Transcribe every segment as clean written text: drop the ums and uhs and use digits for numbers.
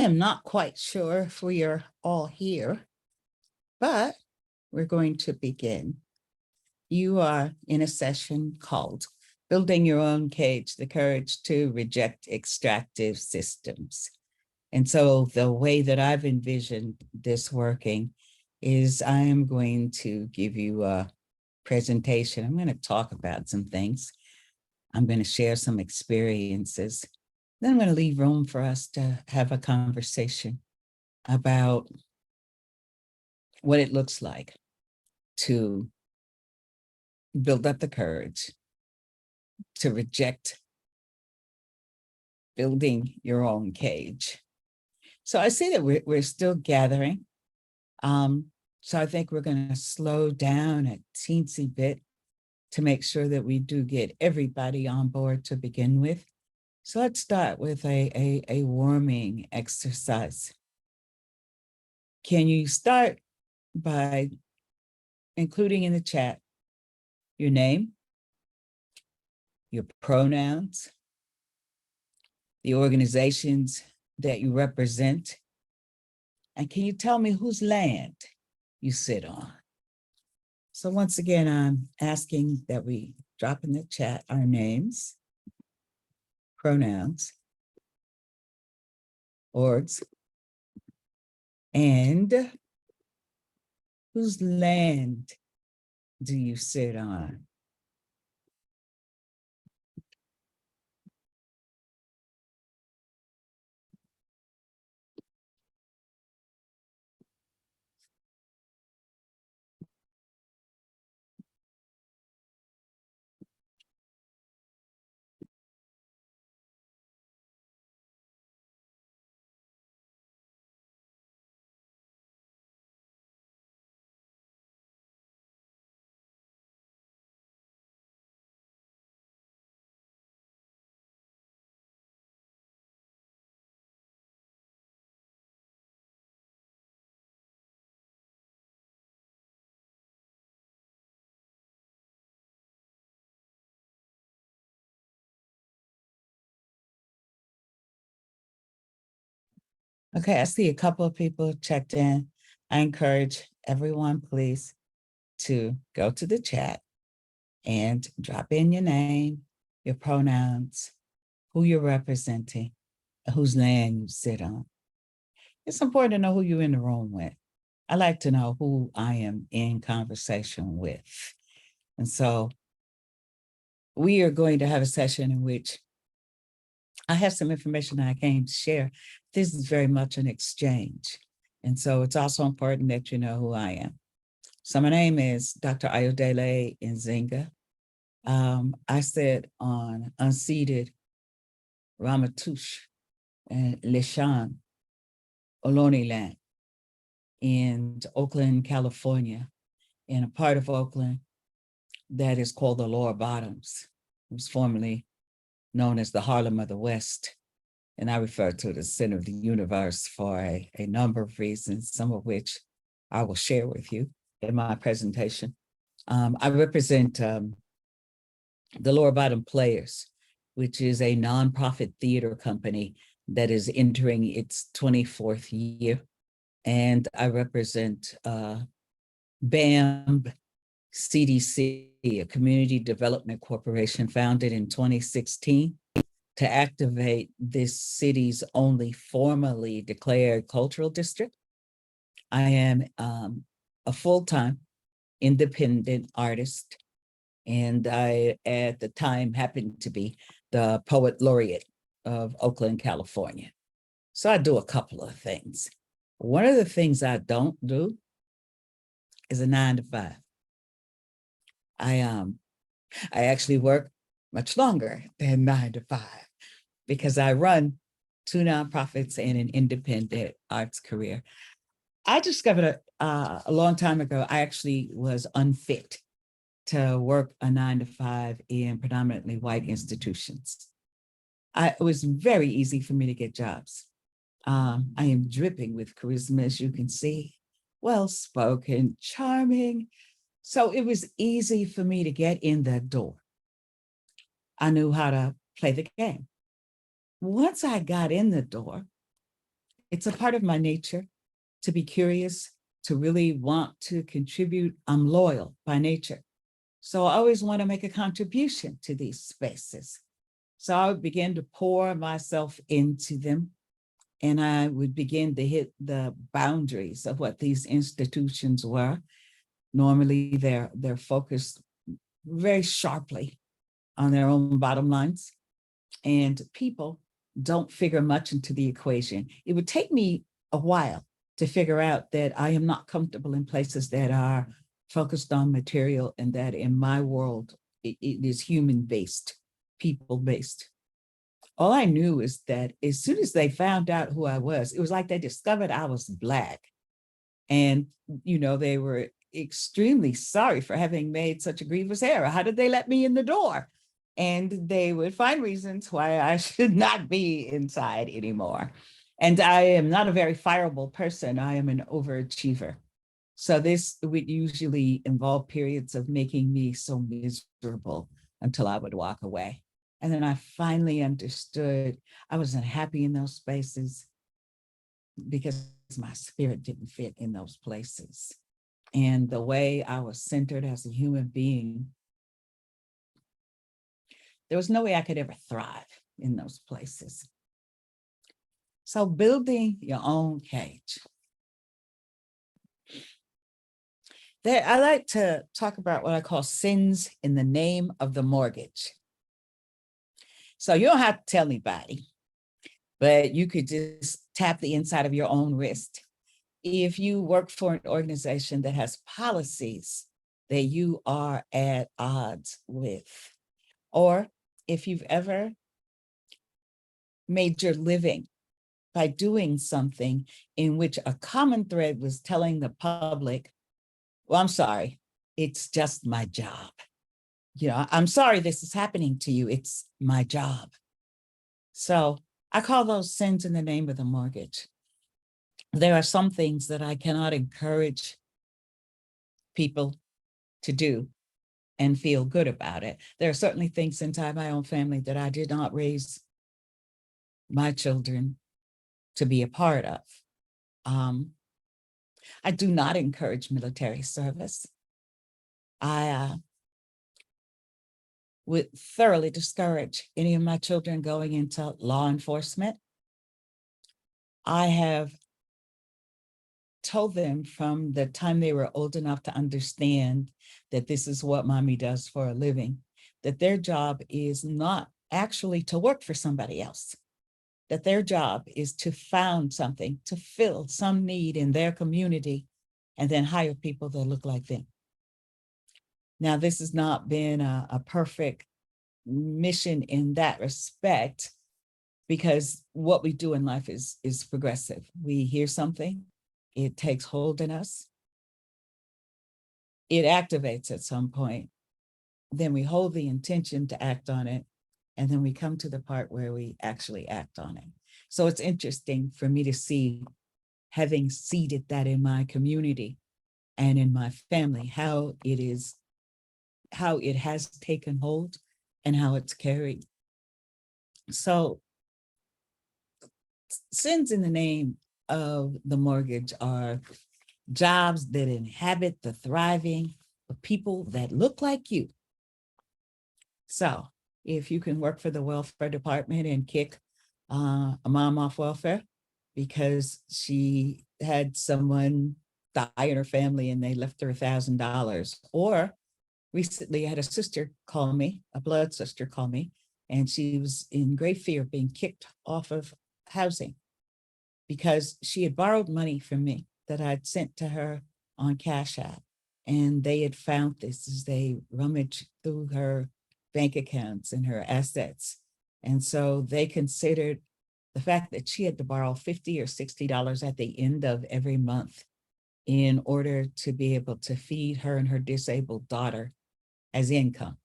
am not quite sure if we are all here, but we're going to begin. You are in a session called Building Your Own Cage, the Courage to Reject Extractive Systems. And so the way that I've envisioned this working is I am going to give you a presentation. I'm going to talk about some things. I'm going to share some experiences. Then I'm going to leave room for us to have a conversation about what it looks like to build up the courage to reject building your own cage. So I see that we're still gathering. So I think we're going to slow down a teensy bit to make sure that we do get everybody on board to begin with. So let's start with a warming exercise. Can you start by including in the chat your name, your pronouns, the organizations that you represent, and can you tell me whose land you sit on? So once again, I'm asking that we drop in the chat our names, pronouns, orgs, and whose land do you sit on? Okay, I see a couple of people checked in. I encourage everyone, please, to go to the chat and drop in your name, your pronouns, who you're representing, whose land you sit on. It's important to know who you're in the room with. I like to know who I am in conversation with. And so we are going to have a session in which I have some information that I came to share. This is very much an exchange. And so it's also important that you know who I am. So my name is Dr. Ayodele Nzinga. I sit on unceded Ramaytush and Lishan Ohlone land in Oakland, California, in a part of Oakland that is called the Lower Bottoms. It was formerly known as the Harlem of the West. And I refer to it as center of the universe for a number of reasons, some of which I will share with you in my presentation. I represent the Lower Bottom Players, which is a nonprofit theater company that is entering its 24th year. And I represent BAMB CDC, a community development corporation founded in 2016 to activate this city's only formally declared cultural district. I am a full-time independent artist, and I, at the time, happened to be the poet laureate of Oakland, California. So I do a couple of things. One of the things I don't do is a 9-to-5. I actually work much longer than 9-to-5 because I run 2 nonprofits and an independent arts career. I discovered a long time ago, I actually was unfit to work a 9-to-5 in predominantly white institutions. It was very easy for me to get jobs. I am dripping with charisma, as you can see, well-spoken, charming. So it was easy for me to get in the door. I knew how to play the game. Once I got in the door, It's a part of my nature to be curious, to really want to contribute. I'm loyal by nature. So I always want to make a contribution to these spaces. So I would begin to pour myself into them, and I would begin to hit the boundaries of what these institutions were. Normally, they're focused very sharply on their own bottom lines, and people don't figure much into the equation. It would take me a while to figure out that I am not comfortable in places that are focused on material, and that in my world, it is human-based, people-based. All I knew is that as soon as they found out who I was, it was like they discovered I was Black. And, they were extremely sorry for having made such a grievous error. How did they let me in the door? And they would find reasons why I should not be inside anymore. And I am not a very fireable person. I am an overachiever. So this would usually involve periods of making me so miserable until I would walk away. And then I finally understood I wasn't happy in those spaces because my spirit didn't fit in those places. And the way I was centered as a human being, there was no way I could ever thrive in those places. So building your own cage. I like to talk about what I call sins in the name of the mortgage. So you don't have to tell anybody, but you could just tap the inside of your own wrist. If you work for an organization that has policies that you are at odds with, or if you've ever made your living by doing something in which a common thread was telling the public, well, I'm sorry, it's just my job. I'm sorry this is happening to you. It's my job. So I call those sins in the name of the mortgage. There are some things that I cannot encourage people to do and feel good about it. There are certainly things inside my own family that I did not raise my children to be a part of. I do not encourage military service. I would thoroughly discourage any of my children going into law enforcement. I have told them from the time they were old enough to understand that this is what mommy does for a living, that their job is not actually to work for somebody else, that their job is to found something, to fill some need in their community, and then hire people that look like them. Now, this has not been a perfect mission in that respect, because what we do in life is progressive. We hear something, it takes hold in us, it activates at some point, then we hold the intention to act on it, and then we come to the part where we actually act on it. So it's interesting for me to see, having seeded that in my community and in my family, how it has taken hold and how it's carried. So sins in the name of the mortgage are jobs that inhabit the thriving of people that look like you. So if you can work for the welfare department and kick a mom off welfare because she had someone die in her family and they left her $1,000. Or recently I had a sister call me, a blood sister call me, and she was in great fear of being kicked off of housing because she had borrowed money from me that I'd sent to her on Cash App. And they had found this as they rummaged through her bank accounts and her assets. And so they considered the fact that she had to borrow $50 or $60 at the end of every month in order to be able to feed her and her disabled daughter as income.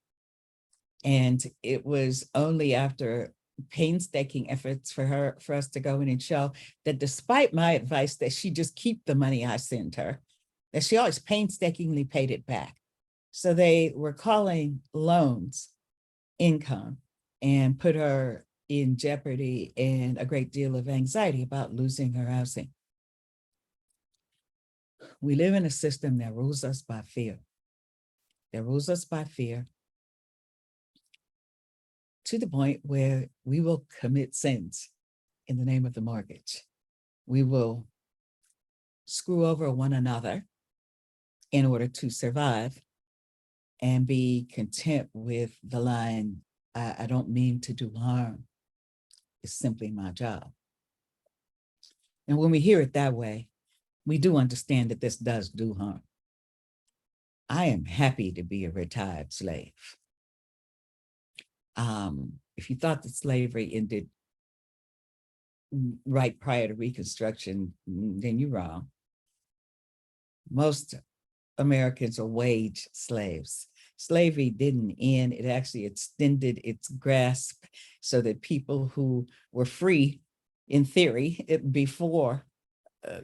And it was only after painstaking efforts for us to go in and show that despite my advice that she just keep the money I sent her, that she always painstakingly paid it back. So they were calling loans income and put her in jeopardy and a great deal of anxiety about losing her housing. We live in a system that rules us by fear. That rules us by fear to the point where we will commit sins in the name of the mortgage. We will screw over one another in order to survive and be content with the line, I don't mean to do harm. It's simply my job. And when we hear it that way, we do understand that this does do harm. I am happy to be a retired slave. If you thought that slavery ended right prior to Reconstruction, then you're wrong. Most Americans are wage slaves. Slavery didn't end, it actually extended its grasp so that people who were free, in theory, before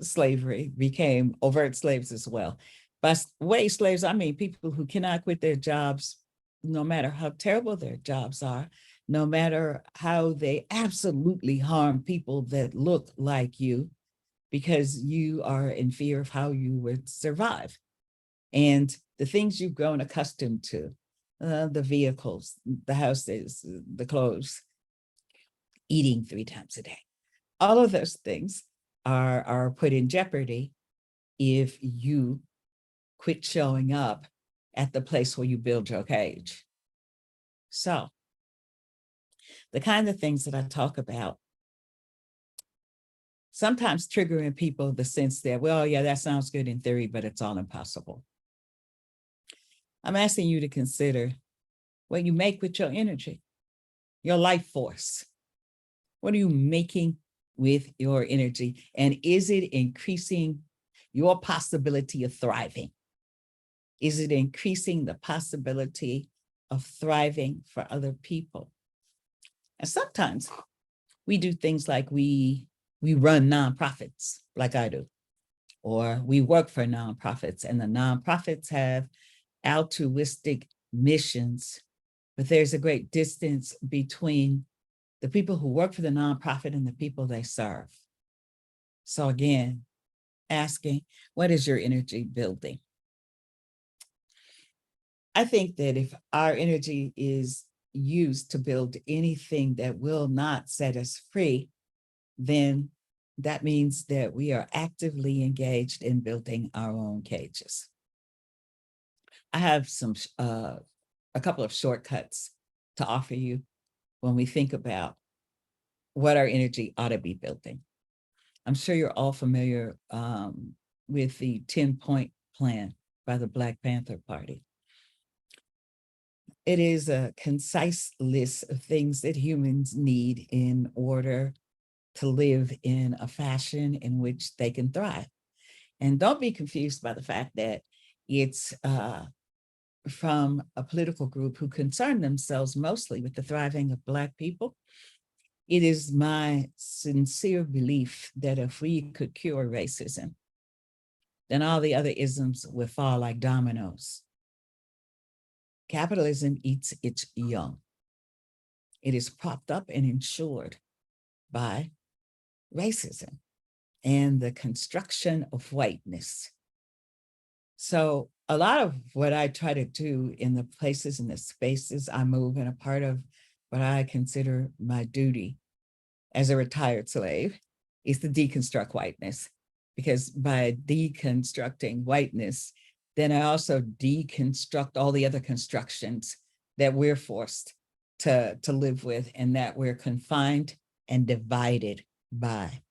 slavery became overt slaves as well. By wage slaves, I mean people who cannot quit their jobs, no matter how terrible their jobs are, no matter how they absolutely harm people that look like you, because you are in fear of how you would survive. And the things you've grown accustomed to, the vehicles, the houses, the clothes, eating 3 times a day, all of those things are put in jeopardy if you quit showing up at the place where you build your cage. So the kind of things that I talk about sometimes trigger in people the sense that, well, yeah, that sounds good in theory, but it's all impossible. I'm asking you to consider what you make with your energy, your life force. What are you making with your energy? And is it increasing your possibility of thriving? Is it increasing the possibility of thriving for other people? And sometimes we do things like we run nonprofits, like I do, or we work for nonprofits, and the nonprofits have altruistic missions, but there's a great distance between the people who work for the nonprofit and the people they serve. So again, asking, what is your energy building? I think that if our energy is used to build anything that will not set us free, then that means that we are actively engaged in building our own cages. I have a couple of shortcuts to offer you when we think about what our energy ought to be building. I'm sure you're all familiar with the 10-point plan by the Black Panther Party. It is a concise list of things that humans need in order to live in a fashion in which they can thrive. And don't be confused by the fact that it's from a political group who concern themselves mostly with the thriving of Black people. It is my sincere belief that if we could cure racism, then all the other isms would fall like dominoes. Capitalism eats its young. It is propped up and insured by racism and the construction of whiteness. So a lot of what I try to do in the places and the spaces I move, and a part of what I consider my duty as a retired slave, is to deconstruct whiteness. Because by deconstructing whiteness, then I also deconstruct all the other constructions that we're forced to live with, and that we're confined and divided by.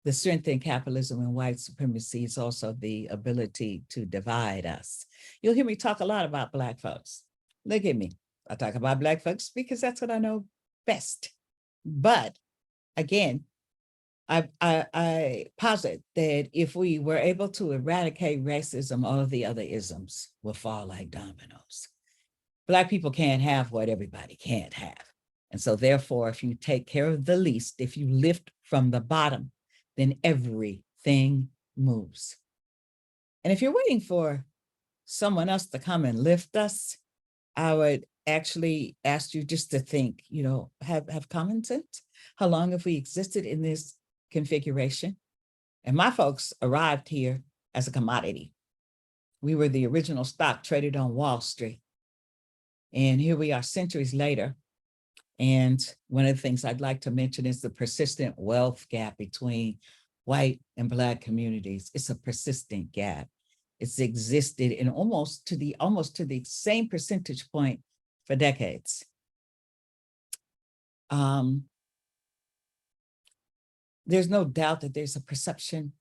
The strength in capitalism and white supremacy is also the ability to divide us. You'll hear me talk a lot about Black folks. Look at me. I talk about Black folks because that's what I know best. But again, I posit that if we were able to eradicate racism, all of the other isms will fall like dominoes. Black people can't have what everybody can't have. And so therefore, if you take care of the least, if you lift from the bottom, then everything moves. And if you're waiting for someone else to come and lift us, I would actually asked you just to think, have common sense. How long have we existed in this configuration? And my folks arrived here as a commodity. We were the original stock traded on Wall Street. And here we are centuries later. And one of the things I'd like to mention is the persistent wealth gap between white and Black communities. It's a persistent gap. It's existed in almost to the same percentage point for decades. There's no doubt that there's a perception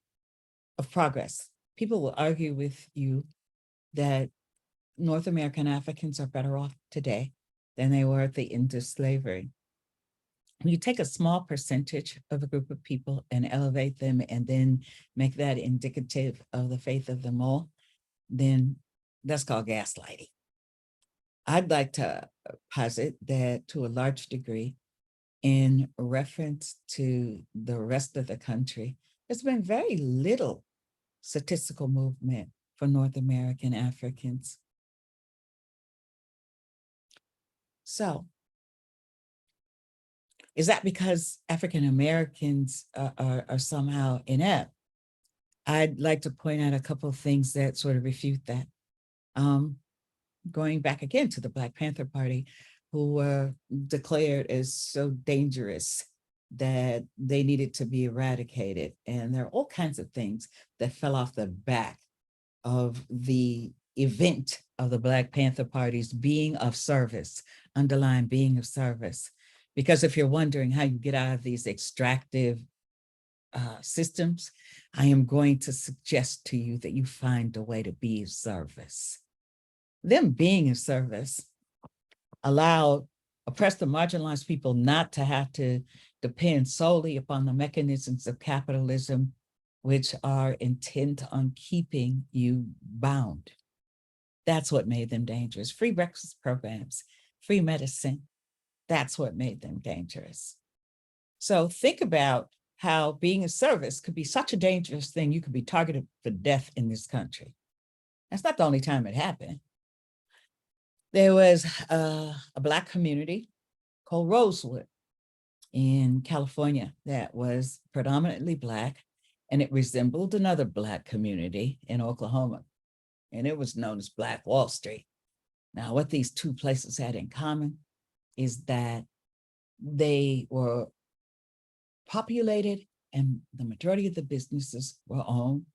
of progress. People will argue with you that North American Africans are better off today than they were at the end of slavery. When you take a small percentage of a group of people and elevate them and then make that indicative of the faith of them all, then that's called gaslighting. I'd like to posit that to a large degree, in reference to the rest of the country, there's been very little statistical movement for North American Africans. So, is that because African Americans are somehow inept? I'd like to point out a couple of things that sort of refute that. Going back again to the Black Panther Party, who were declared as so dangerous that they needed to be eradicated. And there are all kinds of things that fell off the back of the event of the Black Panther Party's being of service, underlying being of service. Because if you're wondering how you get out of these extractive systems, I am going to suggest to you that you find a way to be of service. Them being of service allowed oppressed and marginalized people not to have to depend solely upon the mechanisms of capitalism, which are intent on keeping you bound. That's what made them dangerous. Free breakfast programs, free medicine, that's what made them dangerous. So think about how being of service could be such a dangerous thing. You could be targeted for death in this country. That's not the only time it happened. There was a Black community called Rosewood in California that was predominantly Black, and it resembled another Black community in Oklahoma, and it was known as Black Wall Street. Now, what these two places had in common is that they were populated and the majority of the businesses were owned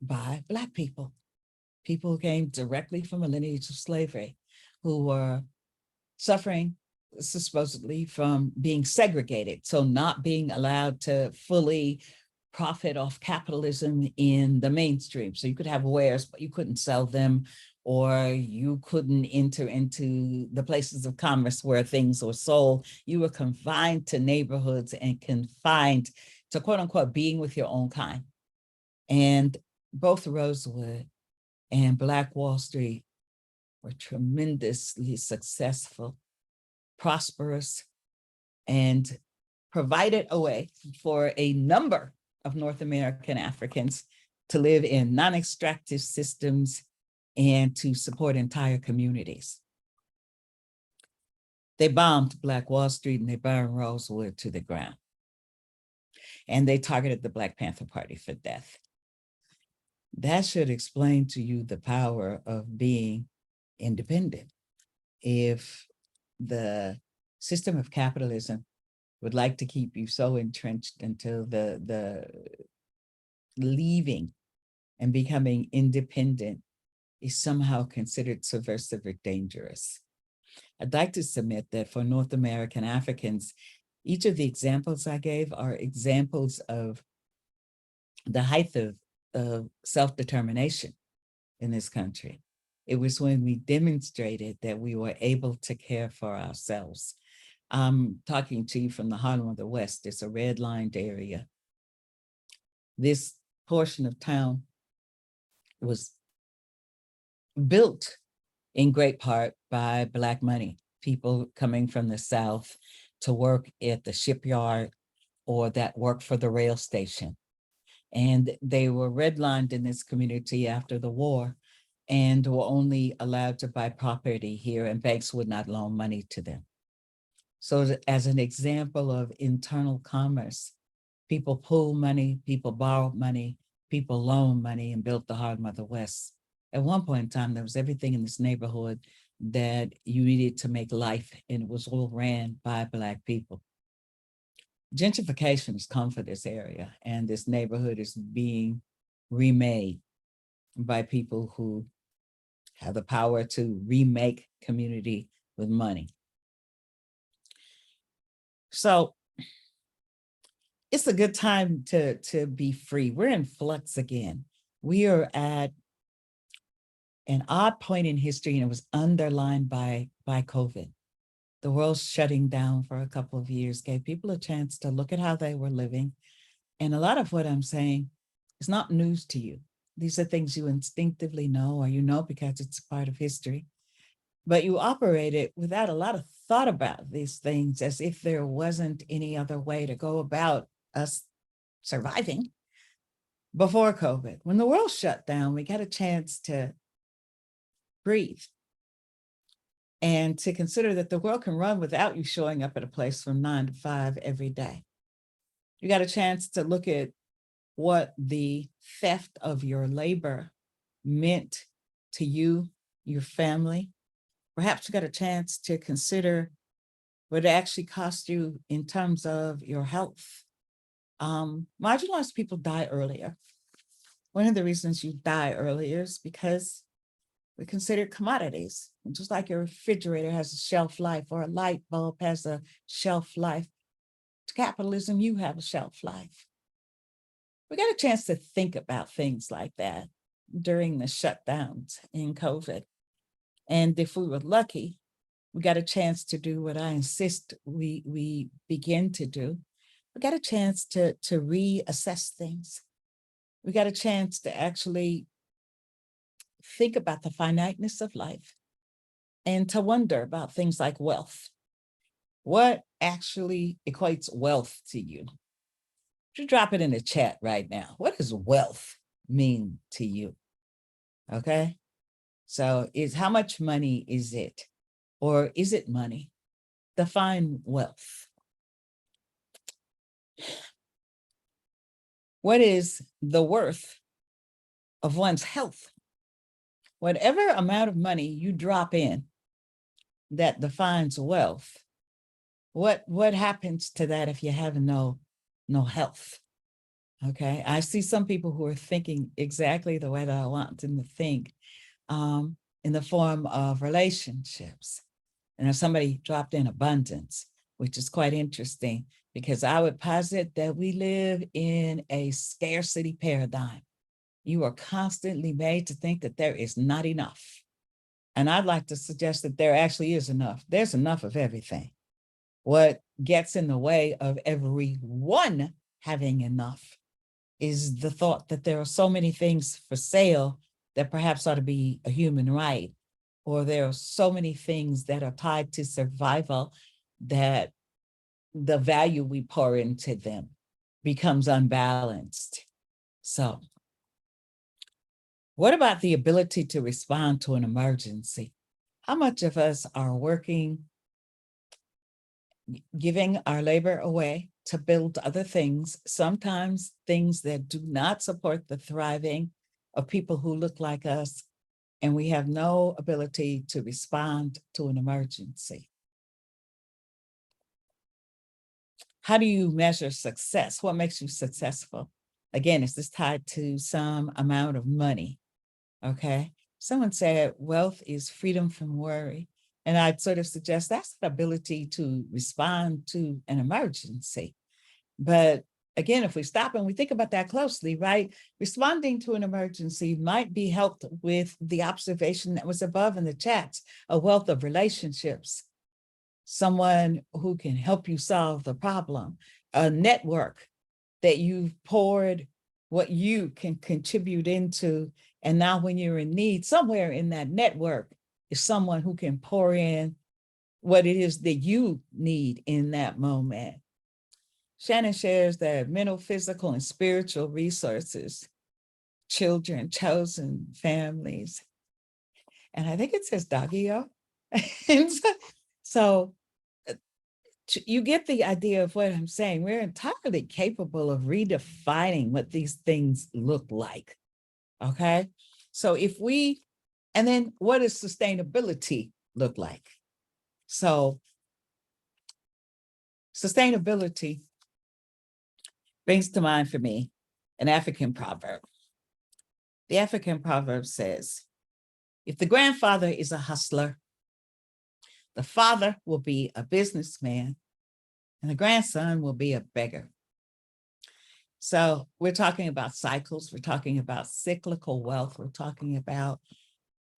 by Black people. People who came directly from a lineage of slavery, who were suffering supposedly from being segregated, so not being allowed to fully profit off capitalism in the mainstream. So you could have wares, but you couldn't sell them, or you couldn't enter into the places of commerce where things were sold. You were confined to neighborhoods and confined to quote unquote being with your own kind. And both Rosewood and Black Wall Street were tremendously successful, prosperous, and provided a way for a number of North American Africans to live in non-extractive systems and to support entire communities. They bombed Black Wall Street and they burned Rosewood to the ground. And they targeted the Black Panther Party for death. That should explain to you the power of being independent. If the system of capitalism would like to keep you so entrenched until the leaving and becoming independent is somehow considered subversive or dangerous. I'd like to submit that for North American Africans, each of the examples I gave are examples of the height of self-determination in this country. It was when we demonstrated that we were able to care for ourselves. I'm talking to you from the Harlem of the West. It's a red-lined area. This portion of town was built in great part by Black money, people coming from the South to work at the shipyard or that worked for the rail station. And they were redlined in this community after the war and were only allowed to buy property here, and banks would not loan money to them. So as an example of internal commerce, people pool money, people borrowed money, people loaned money and built the Harlem of the West. At one point in time, there was everything in this neighborhood that you needed to make life, and it was all ran by Black people. Gentrification has come for this area, and this neighborhood is being remade by people who have the power to remake community with money. So it's a good time to be free. We're in flux again. We are at an odd point in history, and it was underlined by COVID. The world shutting down for a couple of years gave people a chance to look at how they were living. And a lot of what I'm saying is not news to you. These are things you instinctively know, or you know because it's part of history. But you operate it without a lot of thought about these things, as if there wasn't any other way to go about us surviving. Before COVID, when the world shut down, we got a chance to breathe and to consider that the world can run without you showing up at a place from 9 to 5 every day. You got a chance to look at what the theft of your labor meant to you, your family. Perhaps you got a chance to consider what it actually cost you in terms of your health. Marginalized people die earlier. One of the reasons you die earlier is because we're considered commodities. And just like your refrigerator has a shelf life, or a light bulb has a shelf life, to capitalism, you have a shelf life. We got a chance to think about things like that during the shutdowns in COVID. And if we were lucky, we got a chance to do what I insist we begin to do. We got a chance to reassess things. We got a chance to actually think about the finiteness of life and to wonder about things like wealth. What actually equates wealth to you? You drop it in the chat right now. What does wealth mean to you? Okay. So how much money is it? Or is it money? Define wealth. What is the worth of one's health? Whatever amount of money you drop in that defines wealth, what happens to that if you have no health? Okay, I see some people who are thinking exactly the way that I want them to think, in the form of relationships. And if somebody dropped in abundance, which is quite interesting, because I would posit that we live in a scarcity paradigm. You are constantly made to think that there is not enough. And I'd like to suggest that there actually is enough. There's enough of everything. What gets in the way of everyone having enough is the thought that there are so many things for sale that perhaps ought to be a human right, or there are so many things that are tied to survival that the value we pour into them becomes unbalanced. So what about the ability to respond to an emergency? How much of us are working, giving our labor away to build other things, sometimes things that do not support the thriving of people who look like us, and we have no ability to respond to an emergency? How do you measure success? What makes you successful? Again, is this tied to some amount of money? Okay. Someone said wealth is freedom from worry. And I'd sort of suggest that's the ability to respond to an emergency. But again, if we stop and we think about that closely, right? Responding to an emergency might be helped with the observation that was above in the chats, a wealth of relationships, someone who can help you solve the problem, a network that you've poured what you can contribute into. And now when you're in need, somewhere in that network is someone who can pour in what it is that you need in that moment. Shannon shares that mental, physical, and spiritual resources, children, chosen families, and I think it says doggy-o. And so you get the idea of what I'm saying. We're entirely capable of redefining what these things look like. Okay. So and then what does sustainability look like? So sustainability brings to mind for me an African proverb. The African proverb says, if the grandfather is a hustler, the father will be a businessman, and the grandson will be a beggar. So we're talking about cycles. We're talking about cyclical wealth. We're talking about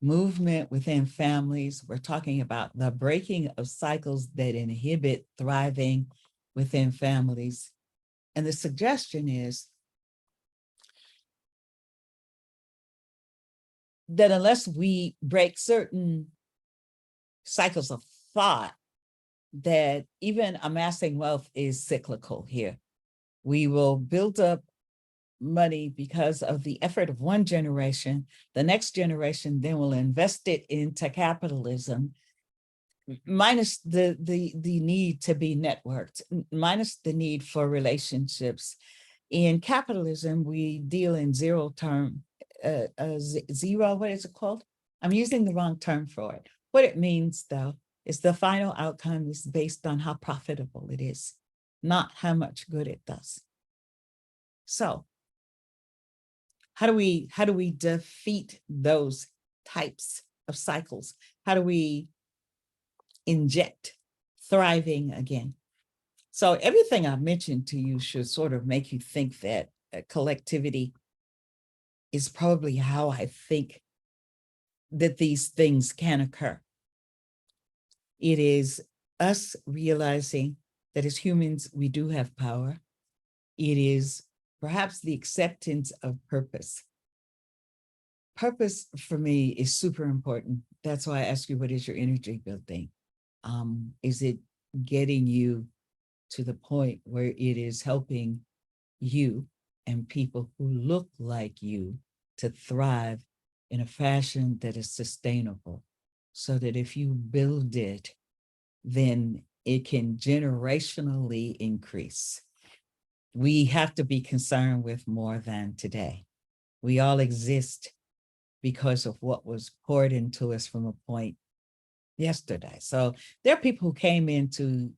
movement within families. We're talking about the breaking of cycles that inhibit thriving within families. And the suggestion is that unless we break certain cycles of thought, that even amassing wealth is cyclical here. We will build up money because of the effort of one generation. The next generation then will invest it into capitalism, minus the need to be networked, minus the need for relationships. In capitalism, we deal in zero term, zero, what is it called? I'm using the wrong term for it. What it means, though, is the final outcome is based on how profitable it is, not how much good it does. So how do we defeat those types of cycles? How do we inject thriving again? So everything I've mentioned to you should sort of make you think that collectivity is probably how I think that these things can occur. It is us realizing that as humans, we do have power. It is perhaps the acceptance of purpose. Purpose for me is super important. That's why I ask you, what is your energy building? Is it getting you to the point where it is helping you and people who look like you to thrive in a fashion that is sustainable, so that if you build it, then it can generationally increase? We have to be concerned with more than today. We all exist because of what was poured into us from a point yesterday. So there are people who came into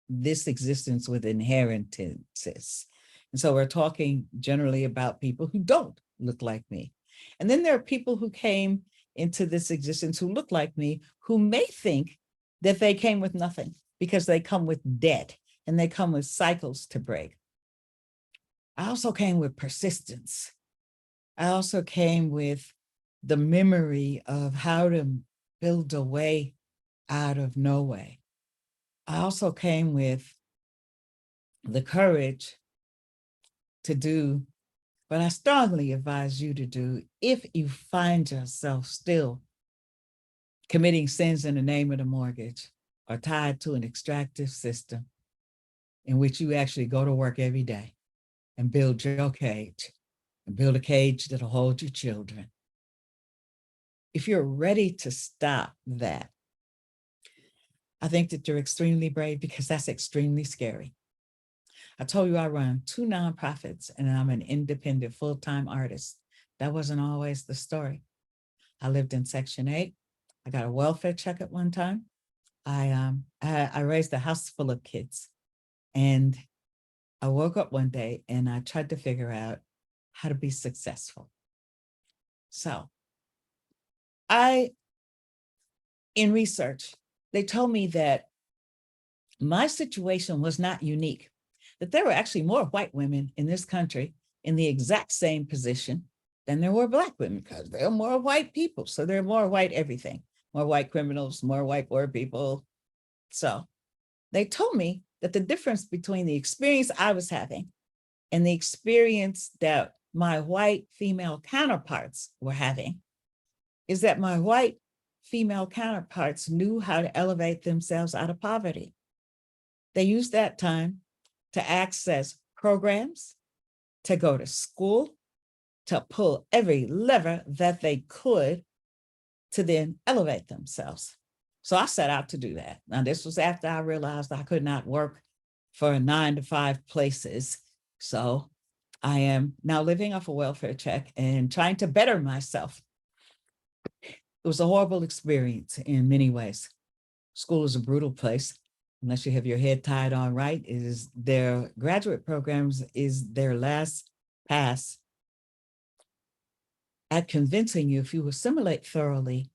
this existence with inheritances. And so we're talking generally about people who don't look like me. And then there are people who came into this existence who look like me, who may think that they came with nothing because they come with debt and they come with cycles to break. I also came with persistence. I also came with the memory of how to build a way out of no way. I also came with the courage to do what I strongly advise you to do if you find yourself still committing sins in the name of the mortgage or tied to an extractive system in which you actually go to work every day and build your cage and build a cage that'll hold your children. If you're ready to stop that, I think that you're extremely brave, because that's extremely scary. I told you I run 2 nonprofits and I'm an independent full-time artist. That wasn't always the story. I lived in Section 8. I got a welfare check at one time. I raised a house full of kids, and I woke up one day and I tried to figure out how to be successful. So in research, they told me that my situation was not unique, that there were actually more white women in this country in the exact same position than there were Black women, because there are more white people. So there are more white everything, more white criminals, more white poor people. So they told me that the difference between the experience I was having and the experience that my white female counterparts were having is that my white female counterparts knew how to elevate themselves out of poverty. They used that time to access programs, to go to school, to pull every lever that they could to then elevate themselves. So I set out to do that. Now, this was after I realized I could not work for 9 to 5 places. So I am now living off a welfare check and trying to better myself. It was a horrible experience in many ways. School is a brutal place unless you have your head tied on right. It is their graduate programs is their last pass at convincing you, if you assimilate thoroughly,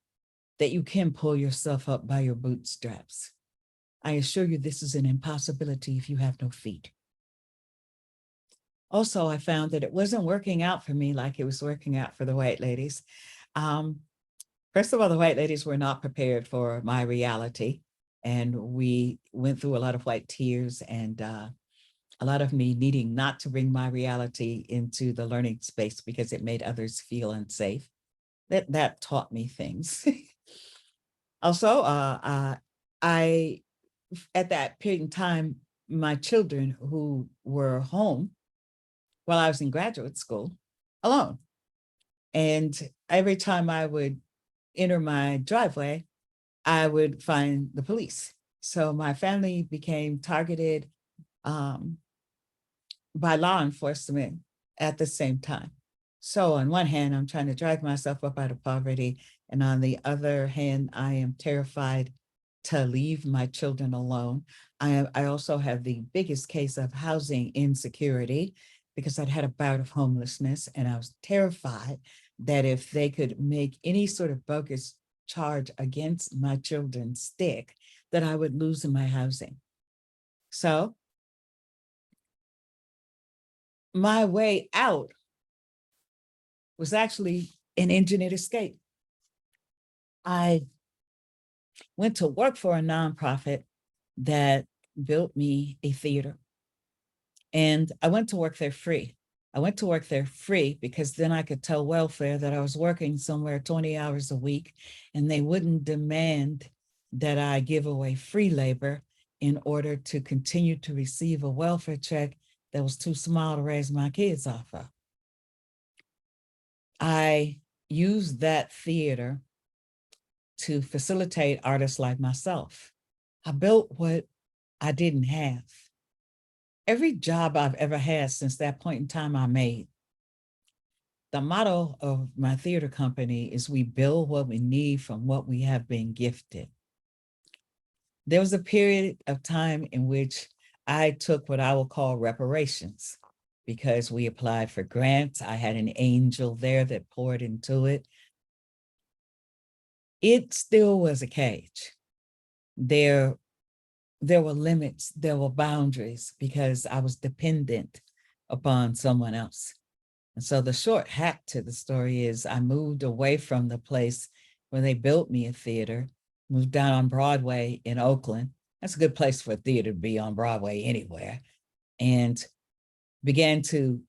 that you can pull yourself up by your bootstraps. I assure you this is an impossibility if you have no feet. Also, I found that it wasn't working out for me like it was working out for the white ladies. First of all, the white ladies were not prepared for my reality. And we went through a lot of white tears and a lot of me needing not to bring my reality into the learning space because it made others feel unsafe. That taught me things. Also, I, at that period in time, my children who were home while I was in graduate school alone. And every time I would enter my driveway, I would find the police. So my family became targeted by law enforcement at the same time. So on one hand, I'm trying to drag myself up out of poverty. And on the other hand, I am terrified to leave my children alone. I also have the biggest case of housing insecurity because I'd had a bout of homelessness and I was terrified that if they could make any sort of bogus charge against my children stick, that I would lose my housing. So my way out was actually an engineered escape. I went to work for a nonprofit that built me a theater. And I went to work there free. I went to work there free because then I could tell welfare that I was working somewhere 20 hours a week and they wouldn't demand that I give away free labor in order to continue to receive a welfare check that was too small to raise my kids off of. I used that theater to facilitate artists like myself. I built what I didn't have. Every job I've ever had since that point in time I made. The motto of my theater company is we build what we need from what we have been gifted. There was a period of time in which I took what I will call reparations because we applied for grants. I had an angel there that poured into it. It still was a cage. There were limits, there were boundaries because I was dependent upon someone else. And so the short hack to the story is I moved away from the place where they built me a theater, moved down on Broadway in Oakland. That's a good place for a theater to be, on Broadway anywhere. And began to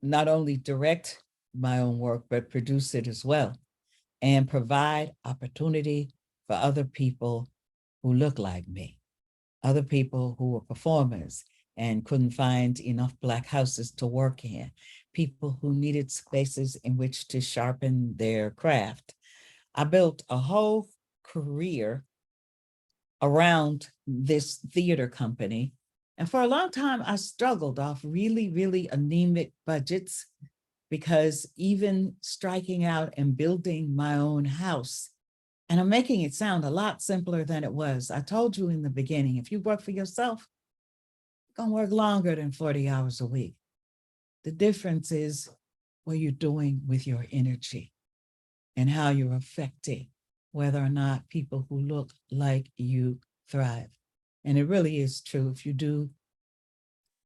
not only direct my own work, but produce it as well and provide opportunity for other people who look like me, other people who were performers and couldn't find enough Black houses to work in, people who needed spaces in which to sharpen their craft. I built a whole career around this theater company. And for a long time, I struggled off really, really anemic budgets because even striking out and building my own house, and I'm making it sound a lot simpler than it was. I told you in the beginning, if you work for yourself, you're gonna work longer than 40 hours a week. The difference is what you're doing with your energy and how you're affecting whether or not people who look like you thrive. And it really is true. If you do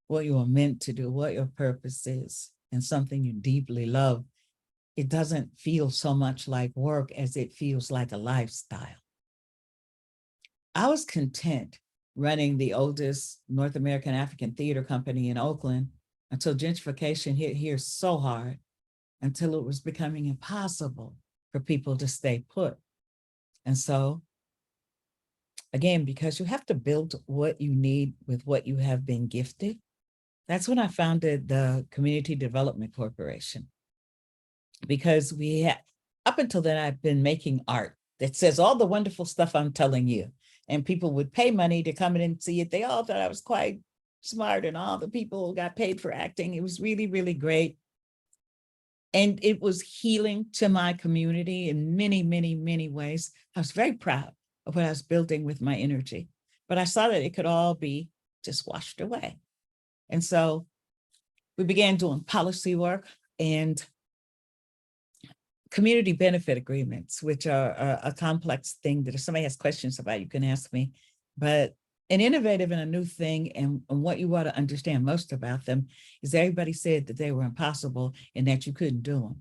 what you are meant to do, what your purpose is, and something you deeply love, it doesn't feel so much like work as it feels like a lifestyle. I was content running the oldest North American African theater company in Oakland until gentrification hit here so hard, until it was becoming impossible for people to stay put. And so, again, because you have to build what you need with what you have been gifted, that's when I founded the Community Development Corporation. Because up until then, I've been making art that says all the wonderful stuff I'm telling you. And people would pay money to come in and see it. They all thought I was quite smart, and all the people got paid for acting. It was really, really great. And it was healing to my community in many, many, many ways. I was very proud of what I was building with my energy, but I saw that it could all be just washed away. And so we began doing policy work and community benefit agreements, which are a complex thing that if somebody has questions about, you can ask me. But an innovative and a new thing, and what you want to understand most about them is everybody said that they were impossible and that you couldn't do them.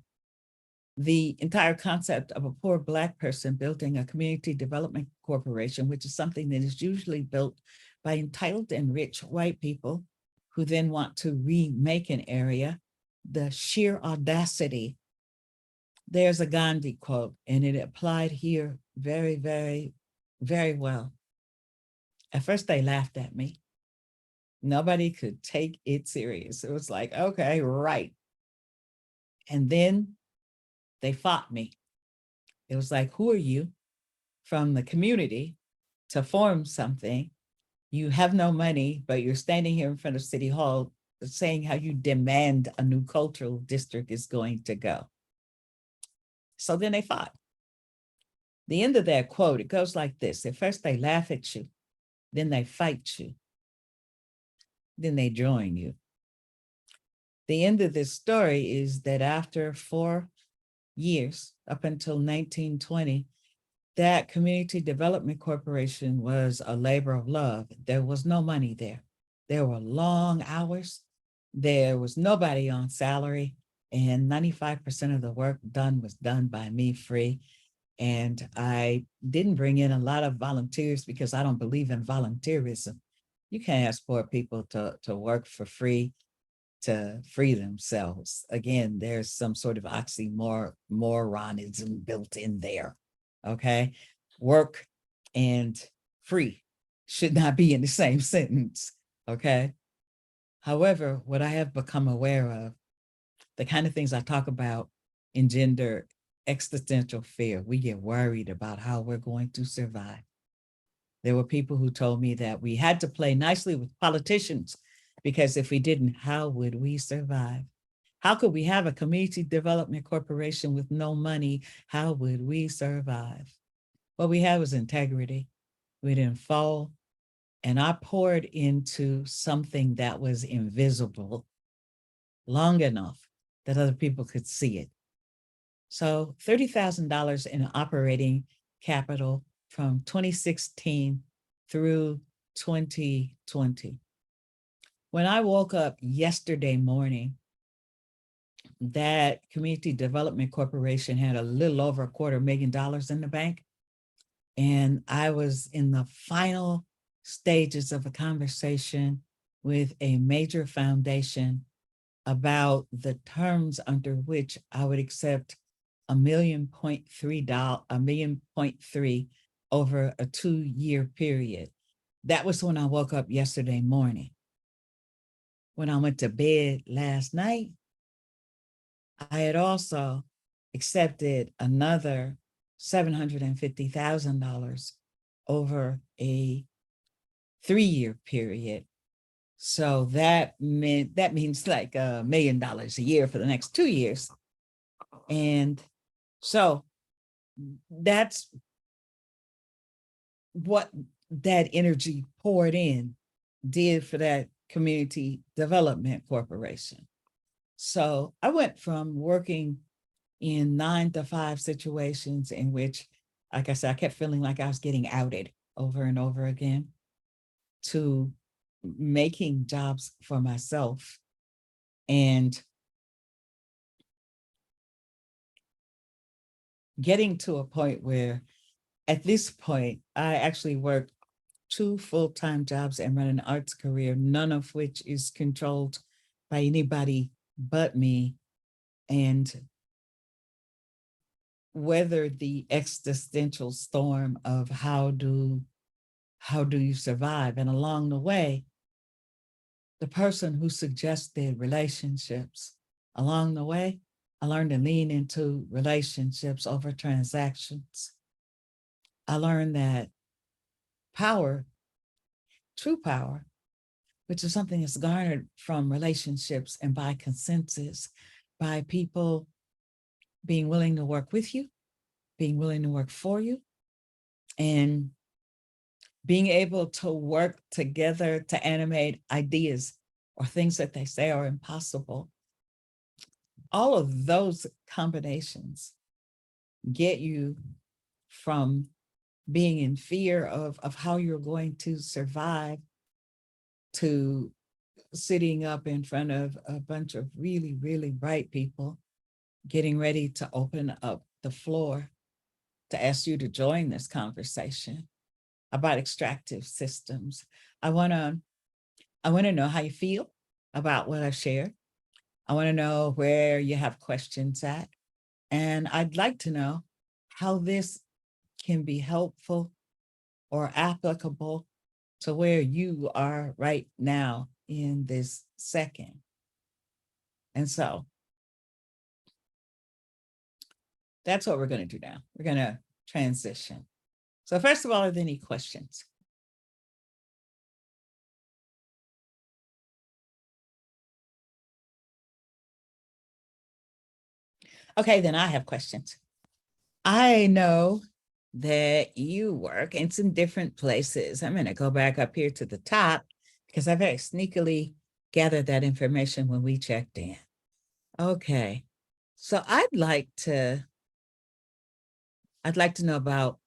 The entire concept of a poor Black person building a community development corporation, which is something that is usually built by entitled and rich white people who then want to remake an area, the sheer audacity. There's a Gandhi quote, and it applied here very, very, very well. At first, they laughed at me. Nobody could take it serious. It was like, okay, right. And then they fought me. It was like, who are you from the community to form something? You have no money, but you're standing here in front of City Hall saying how you demand a new cultural district is going to go. So then they fought. The end of that quote, it goes like this. At first they laugh at you, then they fight you, then they join you. The end of this story is that after 4 years, up until 1920, that Community Development Corporation was a labor of love. There was no money there. There were long hours. There was nobody on salary, and 95% of the work done was done by me free. And I didn't bring in a lot of volunteers because I don't believe in volunteerism. You can't ask poor people to work for free to free themselves. Again, there's some sort of oxymoronism built in there. Okay. Work and free should not be in the same sentence. Okay. However, what I have become aware of, the kind of things I talk about engender existential fear. We get worried about how we're going to survive. There were people who told me that we had to play nicely with politicians because if we didn't, how would we survive? How could we have a community development corporation with no money? How would we survive? What we had was integrity. We didn't fall. And I poured into something that was invisible long enough that other people could see it. So $30,000 in operating capital from 2016 through 2020. When I woke up yesterday morning, that Community Development Corporation had a little over $250,000 in the bank. And I was in the final stages of a conversation with a major foundation about the terms under which I would accept $1.3 million over a 2-year period. That was when I woke up yesterday morning. When I went to bed last night, I had also accepted another $750,000 over a 3-year period. So that means like $1 million a year for the next 2 years. And so that's what that energy poured in did for that Community Development Corporation. So I went from working in 9-to-5 situations in which, like I said, I kept feeling like I was getting outed over and over again, to making jobs for myself and getting to a point where at this point, I actually work 2 full-time jobs and run an arts career, none of which is controlled by anybody but me, and weather the existential storm of how do you survive? And along the way, the person who suggested relationships along the way, I learned to lean into relationships over transactions. I learned that power, true power, which is something that's garnered from relationships and by consensus, by people being willing to work with you, being willing to work for you, and being able to work together to animate ideas or things that they say are impossible. All of those combinations get you from being in fear of how you're going to survive to sitting up in front of a bunch of really, really bright people, getting ready to open up the floor to ask you to join this conversation about extractive systems. I want to know how you feel about what I've shared. I want to know where you have questions at. And I'd like to know how this can be helpful or applicable to where you are right now in this second. And so that's what we're going to do now. We're going to transition. So first of all, are there any questions? Okay, then I have questions. I know that you work in some different places. I'm going to go back up here to the top because I very sneakily gathered that information when we checked in. Okay, so I'd like to know about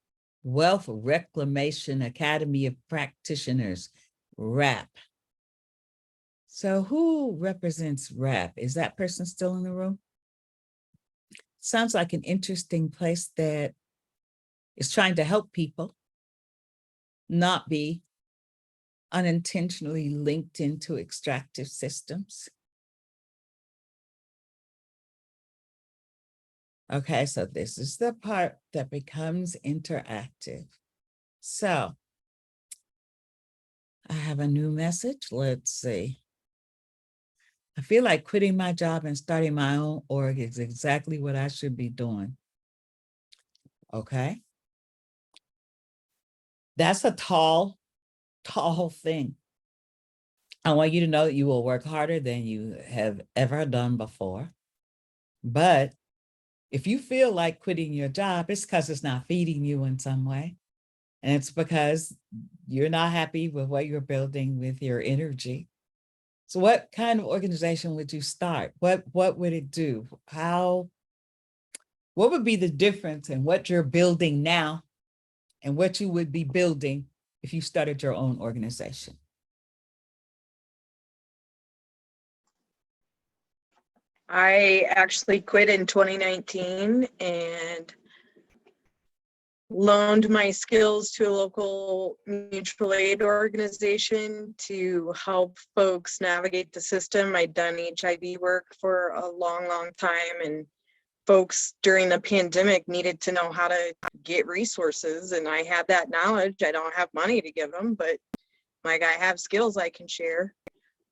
Wealth Reclamation Academy of Practitioners, WRAP. So who represents WRAP? Is that person still in the room? Sounds like an interesting place that is trying to help people not be unintentionally linked into extractive systems. Okay, so this is the part that becomes interactive. So I have a new message. Let's see. I feel like quitting my job and starting my own org is exactly what I should be doing. Okay. That's a tall thing. I want you to know that you will work harder than you have ever done before. But if you feel like quitting your job, it's because it's not feeding you in some way. And it's because you're not happy with what you're building with your energy. So what kind of organization would you start? What would it do? What would be the difference in what you're building now and what you would be building if you started your own organization? I actually quit in 2019 and loaned my skills to a local mutual aid organization to help folks navigate the system. I'd done HIV work for a long time, and folks during the pandemic needed to know how to get resources, and I had that knowledge. I don't have money to give them, but like I have skills I can share.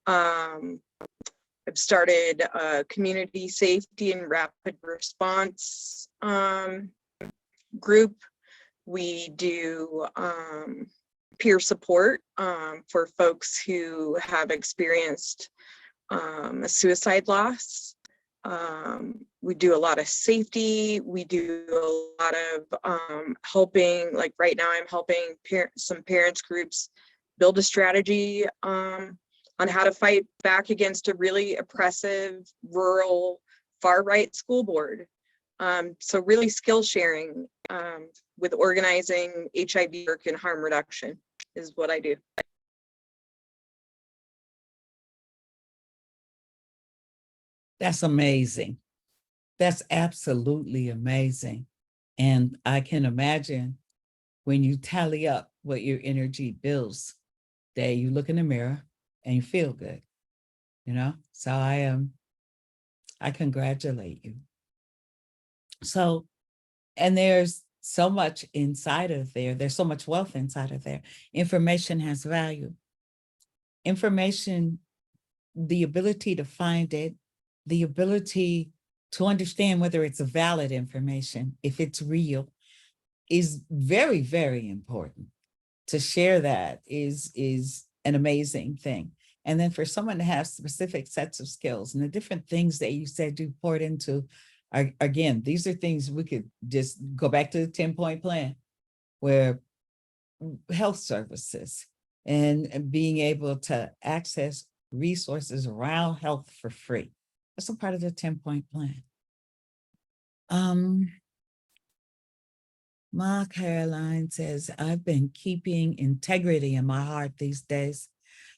I've started a community safety and rapid response group. We do peer support for folks who have experienced a suicide loss. We do a lot of safety. We do a lot of helping, like right now I'm helping some parents groups build a strategy on how to fight back against a really oppressive rural far-right school board. So really skill sharing with organizing HIV work and harm reduction is what I do. That's amazing. That's absolutely amazing. And I can imagine when you tally up what your energy builds, that you look in the mirror and you feel good, you know? So I congratulate you. So, and there's so much inside of there. There's so much wealth inside of there. Information has value. Information, the ability to find it, the ability to understand whether it's a valid information, if it's real, is very, very important. To share that is an amazing thing. And then for someone to have specific sets of skills and the different things that you said you poured into, again, these are things we could just go back to the 10-point plan, where health services and being able to access resources around health for free. That's a part of the 10-point plan. Ma Caroline says, I've been keeping integrity in my heart these days.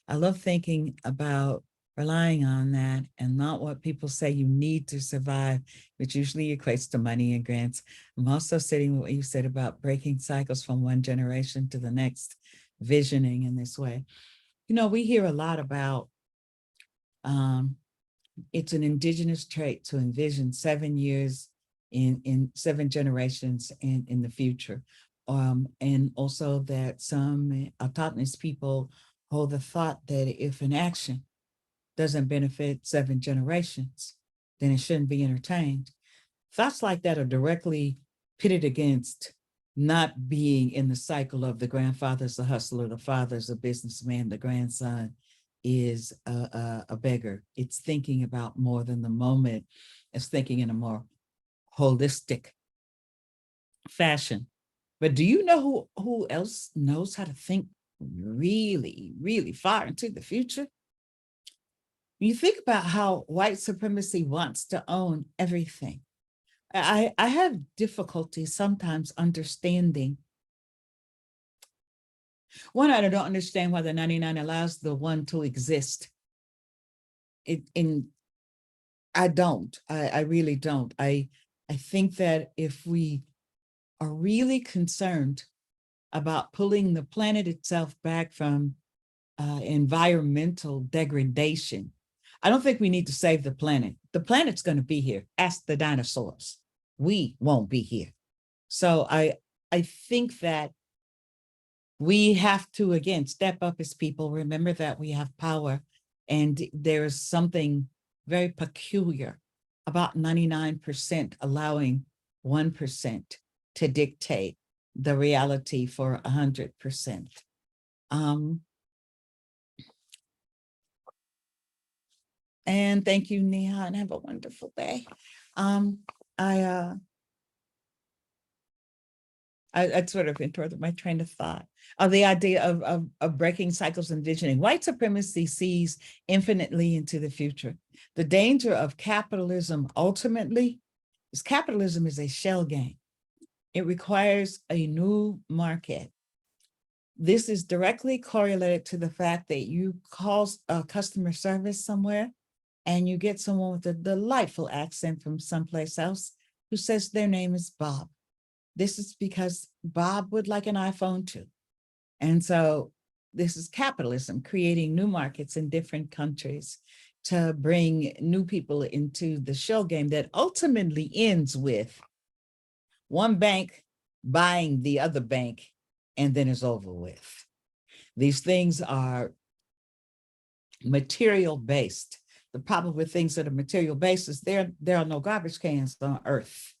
I love thinking about relying on that and not what people say you need to survive, which usually equates to money and grants. I'm also sitting with what you said about breaking cycles from one generation to the next, visioning in this way. You know, we hear a lot about it's an indigenous trait to envision 7 years in 7 generations in the future. And also that some autochthonous people hold the thought that if an action doesn't benefit 7 generations, then it shouldn't be entertained. Thoughts like that are directly pitted against not being in the cycle of the grandfather's a hustler, the father's a businessman, the grandson is a beggar. It's thinking about more than the moment. It's thinking in a more holistic fashion. But do you know who else knows how to think really, really far into the future? You think about how white supremacy wants to own everything. I have difficulty sometimes understanding. One, I don't understand why the 99 allows the one to exist. I don't. I really don't. I think that if we are really concerned about pulling the planet itself back from environmental degradation, I don't think we need to save the planet. The planet's going to be here. Ask the dinosaurs. We won't be here. So I think that we have to, again, step up as people, remember that we have power, and there's something very peculiar about 99% allowing 1% to dictate the reality for 100%. And thank you, Neha, and have a wonderful day. I sort of interrupted my train of thought of the idea of breaking cycles and visioning. White supremacy sees infinitely into the future. The danger of capitalism ultimately is capitalism is a shell game. It requires a new market. This is directly correlated to the fact that you call customer service somewhere and you get someone with a delightful accent from someplace else who says their name is Bob. This is because Bob would like an iPhone too. And so this is capitalism creating new markets in different countries to bring new people into the shell game that ultimately ends with one bank buying the other bank, and then it's over with. These things are material based. The problem with things that are material based is there are no garbage cans on Earth.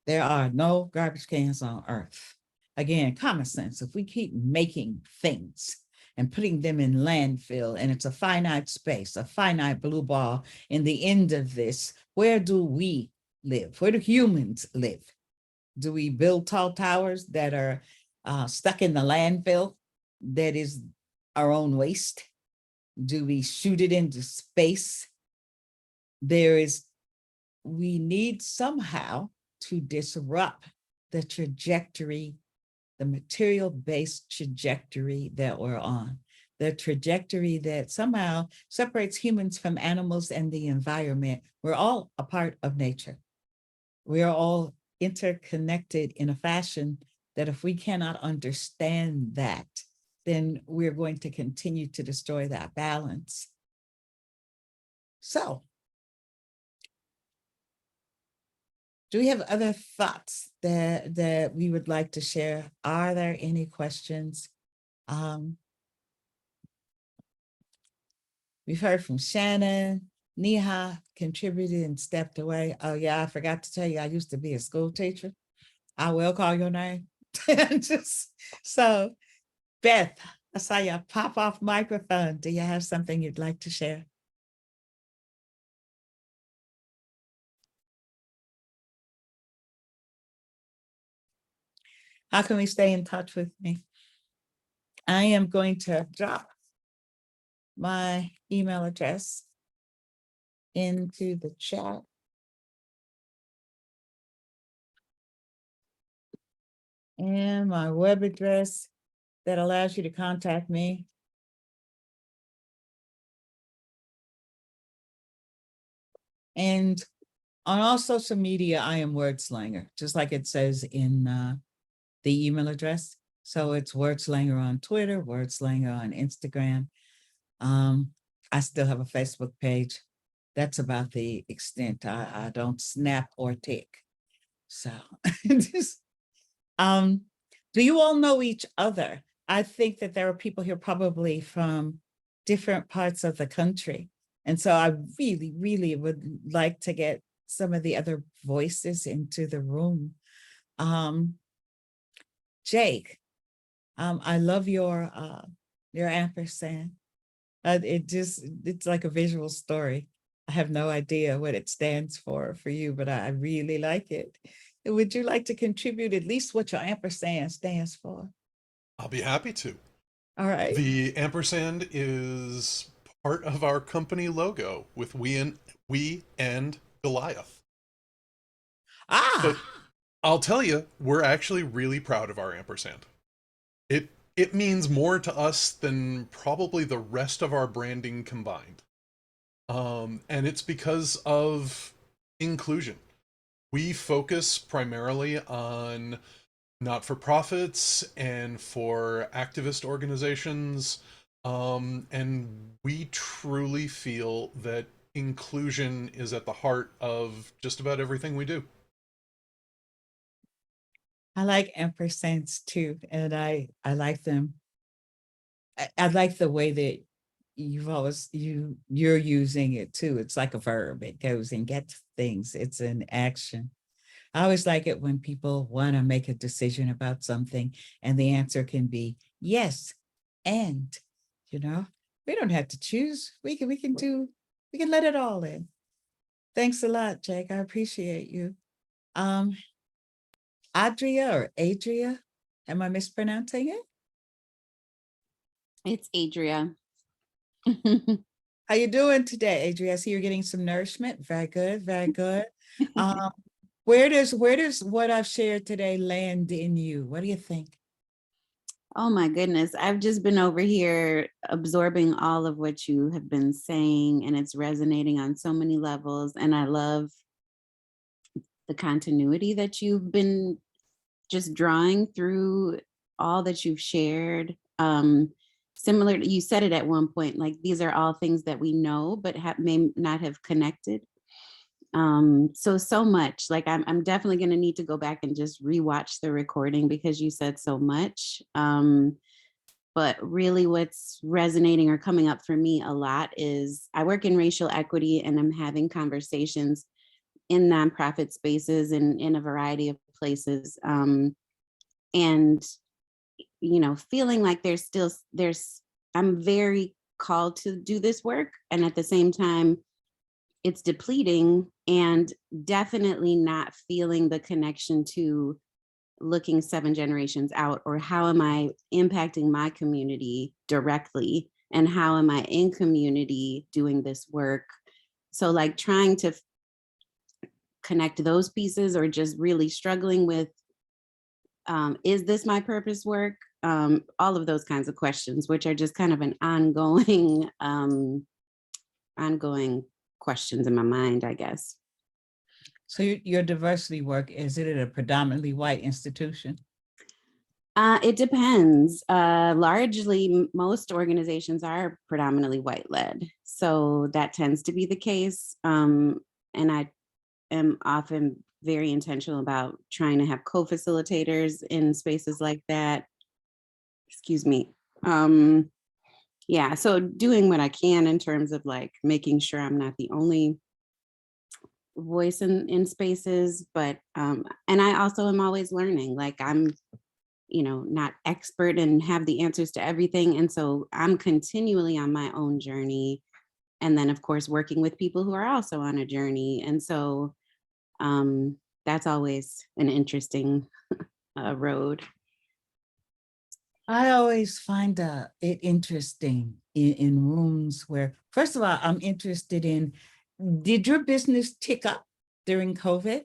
There are no garbage cans on Earth. Again, common sense. If we keep making things and putting them in landfill, and it's a finite space, a finite blue ball, in the end of this, where do we live? Where do humans live? Do we build tall towers that are stuck in the landfill that is our own waste? Do we shoot it into space? We need somehow to disrupt the trajectory, the material-based trajectory that we're on, the trajectory that somehow separates humans from animals and the environment. We're all a part of nature. We are all interconnected in a fashion that if we cannot understand that, then we're going to continue to destroy that balance. So, do we have other thoughts that we would like to share? Are there any questions? We've heard from Shannon. Neha contributed and stepped away. Oh yeah, I forgot to tell you, I used to be a school teacher. I will call your name. Just so, Beth, I saw you pop off microphone. Do you have something you'd like to share? How can we stay in touch with me? I am going to drop my email address into the chat. And my web address that allows you to contact me. And on all social media, I am Wordslinger, just like it says in the email address. So it's Wordslinger on Twitter, Wordslinger on Instagram. I still have a Facebook page. That's about the extent. I don't snap or tick. So just, do you all know each other? I think that there are people here probably from different parts of the country. And so I really, really would like to get some of the other voices into the room. Jake, I love your ampersand. It's like a visual story. I have no idea what it stands for you, but I really like it. Would you like to contribute at least what your ampersand stands for? I'll be happy to. All right. The ampersand is part of our company logo with we and Goliath. But Ah, I'll tell you, we're actually really proud of our ampersand. It means more to us than probably the rest of our branding combined. And it's because of inclusion. We focus primarily on not-for-profits and for activist organizations. And we truly feel that inclusion is at the heart of just about everything we do. I like ampersands too, and I like them. I like the way that you're using it too. It's like a verb. It goes and gets things. It's an action. I always like it when people want to make a decision about something and the answer can be yes, and we don't have to choose. We can let it all in. Thanks a lot, Jake. I appreciate you. Adria or Adria, am I mispronouncing it? It's Adria. How you doing today, Adria? I see you're getting some nourishment. Very good, very good. Where does what I've shared today land in you? What do you think? Oh my goodness. I've just been over here absorbing all of what you have been saying, and it's resonating on so many levels. And I love the continuity that you've been just drawing through all that you've shared. Similar, you said it at one point, like these are all things that we know, but may not have connected. So much. Like I'm definitely going to need to go back and just rewatch the recording because you said so much. But really what's resonating or coming up for me a lot is I work in racial equity and I'm having conversations in nonprofit spaces and in a variety of places. And, feeling like I'm very called to do this work. And at the same time, it's depleting and definitely not feeling the connection to looking 7 generations out, or how am I impacting my community directly and how am I in community doing this work. So like trying to connect those pieces or just really struggling with, is this my purpose work? All of those kinds of questions, which are just kind of an ongoing questions in my mind, I guess. So your diversity work, is it at a predominantly white institution? It depends. Largely, most organizations are predominantly white led. So that tends to be the case. And I am often very intentional about trying to have co-facilitators in spaces like that. Excuse me. Yeah, so doing what I can in terms of like making sure I'm not the only voice in spaces, but and I also am always learning. Like I'm, not expert and have the answers to everything. And so I'm continually on my own journey. And then of course working with people who are also on a journey. And so that's always an interesting road. I always find it interesting in rooms where, first of all, I'm interested in, did your business tick up during COVID?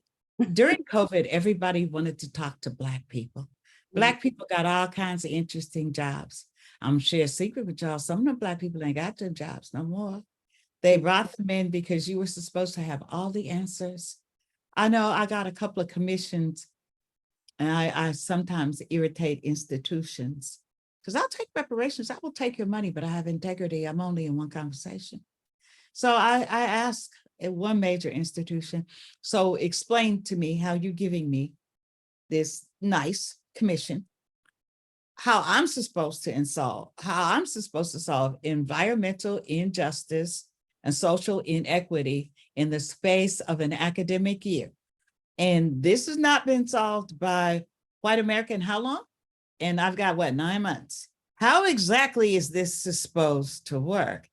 During COVID, everybody wanted to talk to Black people. Black people got all kinds of interesting jobs. I'm share a secret with y'all. Some of the Black people ain't got them jobs no more. They brought them in because you were supposed to have all the answers. I know I got a couple of commissions, and I sometimes irritate institutions because I'll take reparations. I will take your money, but I have integrity. I'm only in one conversation. So I asked at one major institution, so explain to me how you're giving me this nice commission, how I'm supposed to solve environmental injustice and social inequity in the space of an academic year. And this has not been solved by white America in how long? And I've got 9 months. How exactly is this supposed to work?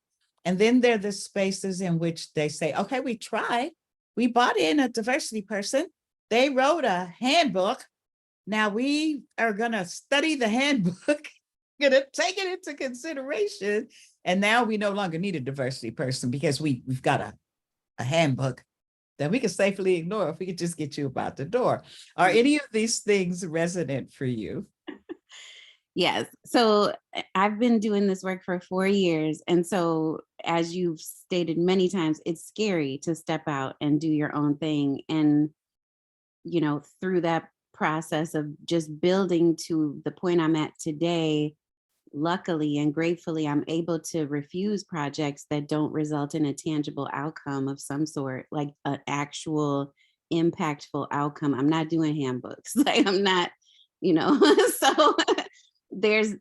And then there are the spaces in which they say, okay, we tried. We bought in a diversity person. They wrote a handbook. Now we are gonna study the handbook, gonna take it into consideration. And now we no longer need a diversity person because we've got a handbook that we can safely ignore if we could just get you about the door. Are any of these things resonant for you? Yes. So I've been doing this work for 4 years. And so, as you've stated many times, it's scary to step out and do your own thing. And, through that process of just building to the point I'm at today, luckily and gratefully, I'm able to refuse projects that don't result in a tangible outcome of some sort, like an actual impactful outcome. I'm not doing handbooks. Like I'm not, so there's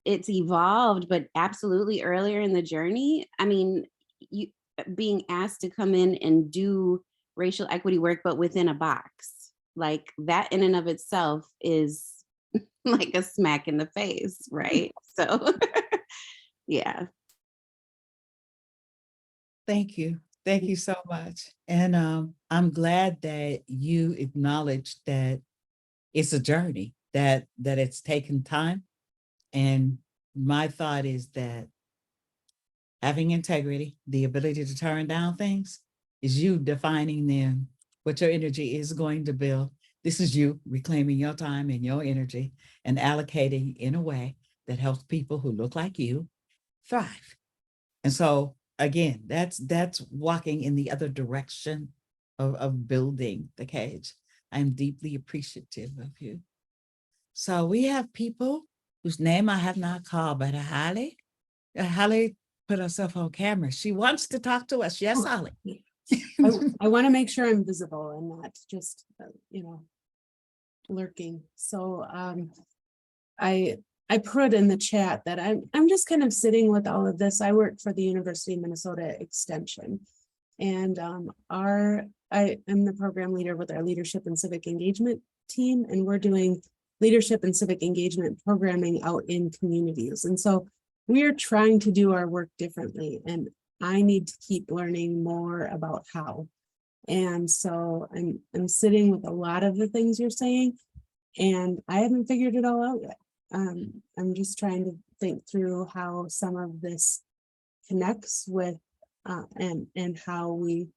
it's evolved, but absolutely earlier in the journey, I mean, you being asked to come in and do racial equity work, but within a box, like that in and of itself is like a smack in the face, right? So yeah. Thank you. Thank you so much. And I'm glad that you acknowledge that it's a journey, that it's taken time. And my thought is that having integrity, the ability to turn down things, is you defining them, what your energy is going to build. This is you reclaiming your time and your energy and allocating in a way that helps people who look like you thrive. And so again, that's walking in the other direction of building the cage. I'm deeply appreciative of you. So we have people whose name I have not called, but Holly put herself on camera. She wants to talk to us. Yes, Holly. I want to make sure I'm visible and not just, lurking. So I put in the chat that I'm just kind of sitting with all of this. I work for the University of Minnesota Extension, and I am the program leader with our leadership and civic engagement team, and we're doing leadership and civic engagement programming out in communities. And so we are trying to do our work differently, and I need to keep learning more about how. And so I'm sitting with a lot of the things you're saying, and I haven't figured it all out yet. I'm just trying to think through how some of this connects with and how we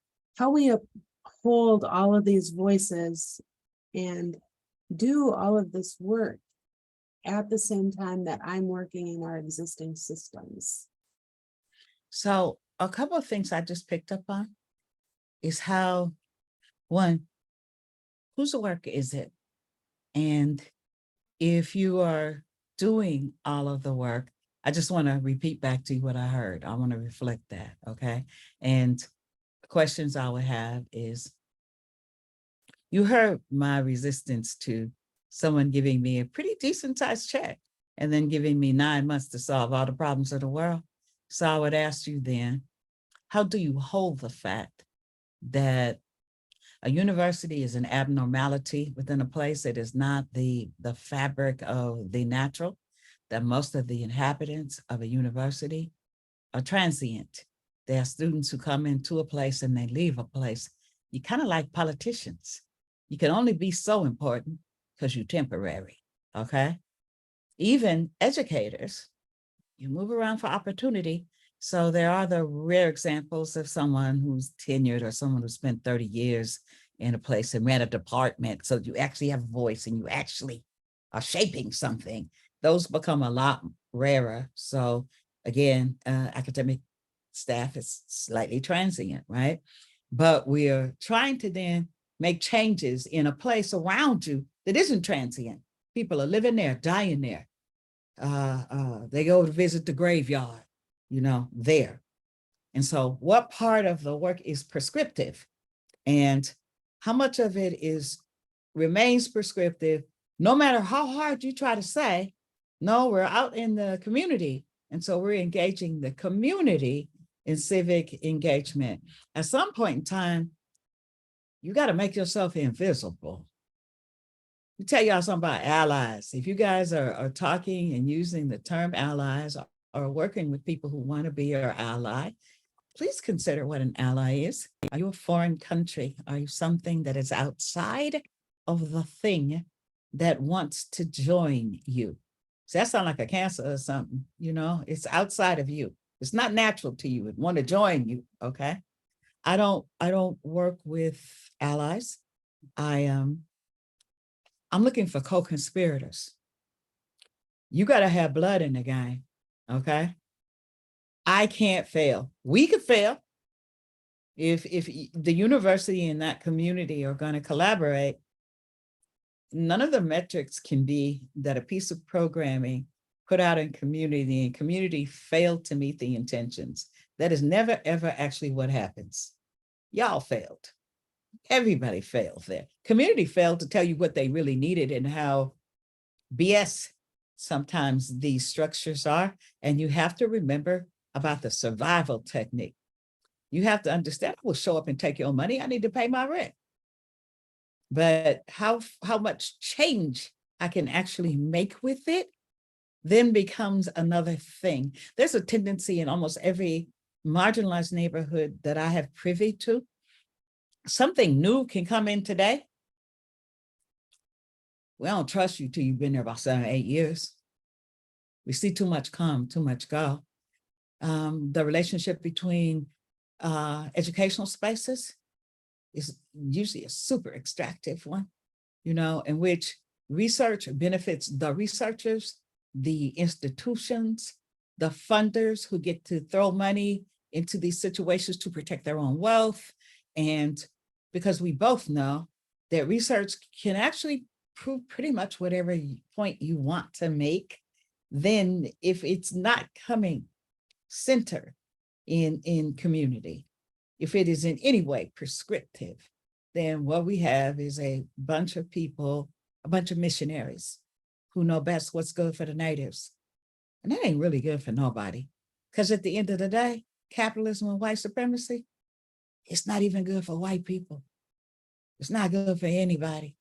uphold all of these voices and do all of this work at the same time that I'm working in our existing systems. So a couple of things I just picked up on is how, one, whose work is it? And if you are doing all of the work, I just want to repeat back to you what I heard. I want to reflect that, okay? And the questions I would have is, you heard my resistance to someone giving me a pretty decent sized check and then giving me 9 months to solve all the problems of the world. So I would ask you then, how do you hold the fact that a university is an abnormality within a place? It is not the fabric of the natural, that most of the inhabitants of a university are transient. There are students who come into a place and they leave a place. You kind of like politicians. You can only be so important because you're temporary, okay? Even educators, you move around for opportunity. So there are the rare examples of someone who's tenured or someone who spent 30 years in a place and ran a department. So you actually have a voice and you actually are shaping something. Those become a lot rarer. So again, academic staff is slightly transient, right? But we're trying to then make changes in a place around you that isn't transient. People are living there, dying there. They go to visit the graveyard, there. And so what part of the work is prescriptive and how much of it remains prescriptive, no matter how hard you try to say, no, we're out in the community. And so we're engaging the community in civic engagement. At some point in time, you got to make yourself invisible. Let me tell y'all something about allies. If you guys are talking and using the term allies or working with people who want to be your ally, please consider what an ally is. Are you a foreign country? Are you something that is outside of the thing that wants to join you? So that sounds like a cancer or something, it's outside of you. It's not natural to you. It want to join you, okay? I don't work with allies. I'm looking for co-conspirators. You got to have blood in the game, okay? I can't fail. We could fail. If the university and that community are going to collaborate, none of the metrics can be that a piece of programming put out in community and community failed to meet the intentions. That is never, ever actually what happens. Y'all failed. Everybody failed there. Community failed to tell you what they really needed and how BS sometimes these structures are. And you have to remember about the survival technique. You have to understand, I will show up and take your money. I need to pay my rent. But how much change I can actually make with it then becomes another thing. There's a tendency in almost every marginalized neighborhood that I have privy to. Something new can come in today. We don't trust you till you've been there about 7 or 8 years. We see too much come, too much go. The relationship between educational spaces is usually a super extractive one, in which research benefits the researchers, the institutions, the funders who get to throw money into these situations to protect their own wealth. And because we both know that research can actually prove pretty much whatever point you want to make, then if it's not coming center in community, if it is in any way prescriptive, then what we have is a bunch of people, a bunch of missionaries who know best what's good for the natives. And that ain't really good for nobody. Because at the end of the day, capitalism and white supremacy, it's not even good for white people. It's not good for anybody.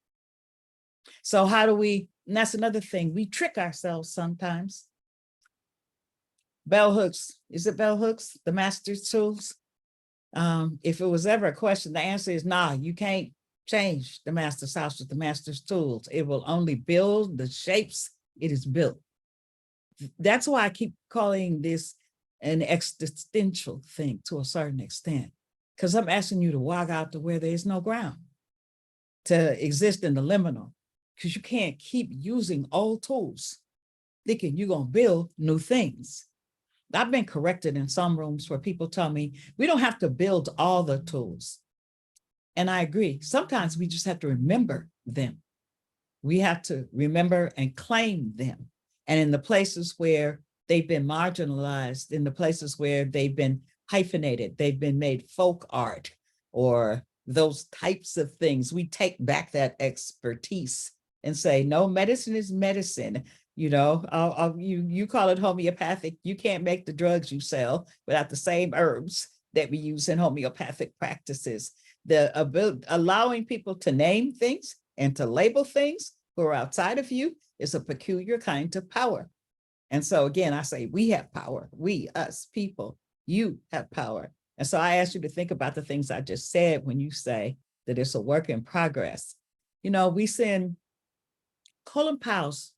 So how do we, and that's another thing, we trick ourselves sometimes. Bell hooks, is it bell hooks, the master's tools? If it was ever a question, the answer is nah, you can't change the master's house with the master's tools. It will only build the shapes it is built. That's why I keep calling this an existential thing to a certain extent, because I'm asking you to walk out to where there is no ground, to exist in the liminal, because you can't keep using old tools thinking you're going to build new things. I've been corrected in some rooms where people tell me we don't have to build all the tools. And I agree. Sometimes we just have to remember them. We have to remember and claim them. And in the places where they've been marginalized, in the places where they've been hyphenated, they've been made folk art or those types of things, we take back that expertise and say, no, medicine is medicine. You call it homeopathic. You can't make the drugs you sell without the same herbs that we use in homeopathic practices. Allowing people to name things and to label things who are outside of you is a peculiar kind of power. And so again, I say we have power. We, us, people, you have power. And so I ask you to think about the things I just said when you say that it's a work in progress. We send Colin Powell's.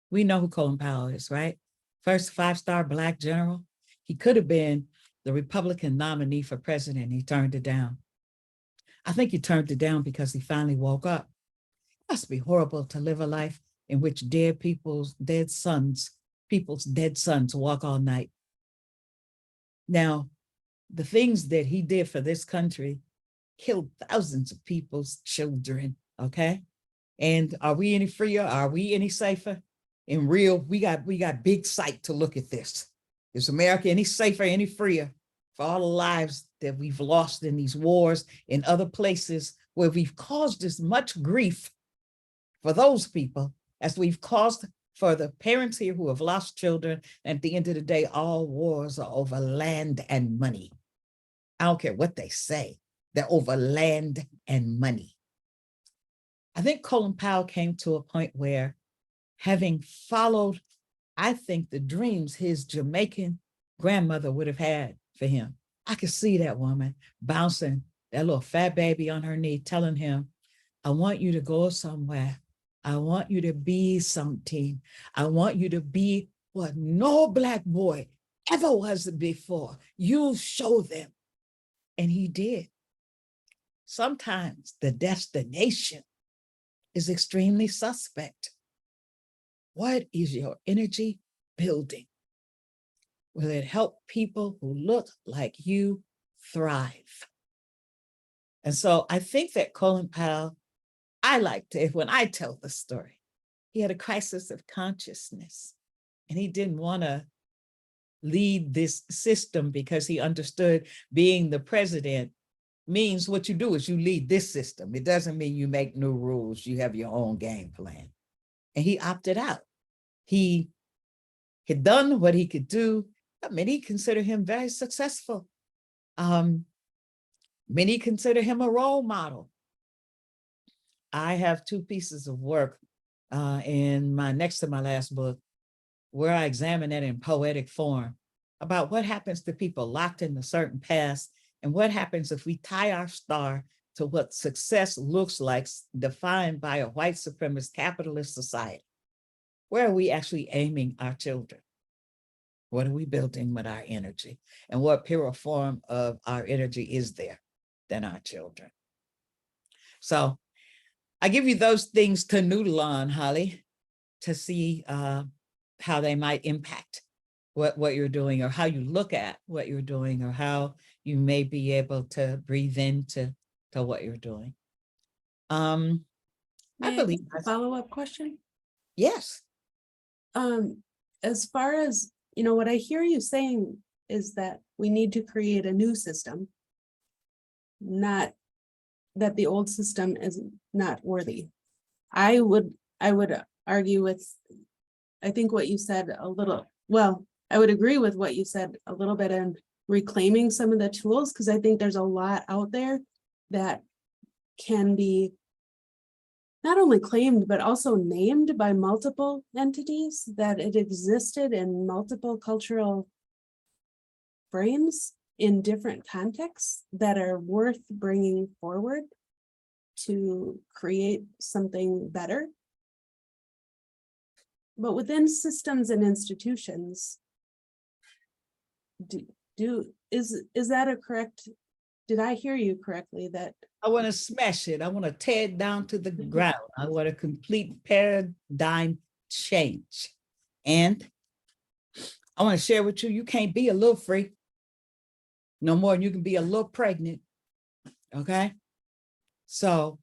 We know who Colin Powell is, right? First 5-star Black general. He could have been the Republican nominee for president. He turned it down. I think he turned it down because he finally woke up. It must be horrible to live a life in which people's dead sons walk all night. Now, the things that he did for this country killed thousands of people's children, okay? And are we any freer? Are we any safer? In real, we got big sight to look at this. Is America any safer, any freer for all the lives that we've lost in these wars in other places where we've caused as much grief for those people as we've caused for the parents here who have lost children? And at the end of the day, all wars are over land and money. I don't care what they say, they're over land and money. I think Colin Powell came to a point where, having followed, I think, the dreams his Jamaican grandmother would have had for him. I could see that woman bouncing that little fat baby on her knee, telling him, I want you to go somewhere. I want you to be something. I want you to be what no Black boy ever was before. You'll show them. And he did. Sometimes the destination is extremely suspect. What is your energy building? Will it help people who look like you thrive? And so I think that Colin Powell, I liked it when I tell the story. He had a crisis of consciousness, and he didn't want to lead this system because he understood being the president means what you do is you lead this system. It doesn't mean you make new rules. You have your own game plan. And he opted out. He had done what he could do. Many consider him very successful. Many consider him a role model. I have 2 pieces of work in my next to my last book where I examine it in poetic form about what happens to people locked in a certain past and what happens if we tie our star to what success looks like defined by a white supremacist capitalist society. Where are we actually aiming our children? What are we building with our energy? And what purer form of our energy is there than our children? So I give you those things to noodle on, Holly, to see how they might impact what you're doing, or how you look at what you're doing, or how you may be able to breathe into what you're doing. I believe a follow-up question. Yes. As far as, what I hear you saying is that we need to create a new system, not that the old system is not worthy. I would argue with, I think what you said a little, well, I would agree with what you said a little bit in reclaiming some of the tools, because I think there's a lot out there that can be not only claimed, but also named by multiple entities, that it existed in multiple cultural frames in different contexts that are worth bringing forward to create something better. But within systems and institutions, is that a correct, did I hear you correctly that I want to smash it. I want to tear it down to the ground. I want a complete paradigm change. And I want to share with you, you can't be a little free no more than you can be a little pregnant. Okay. So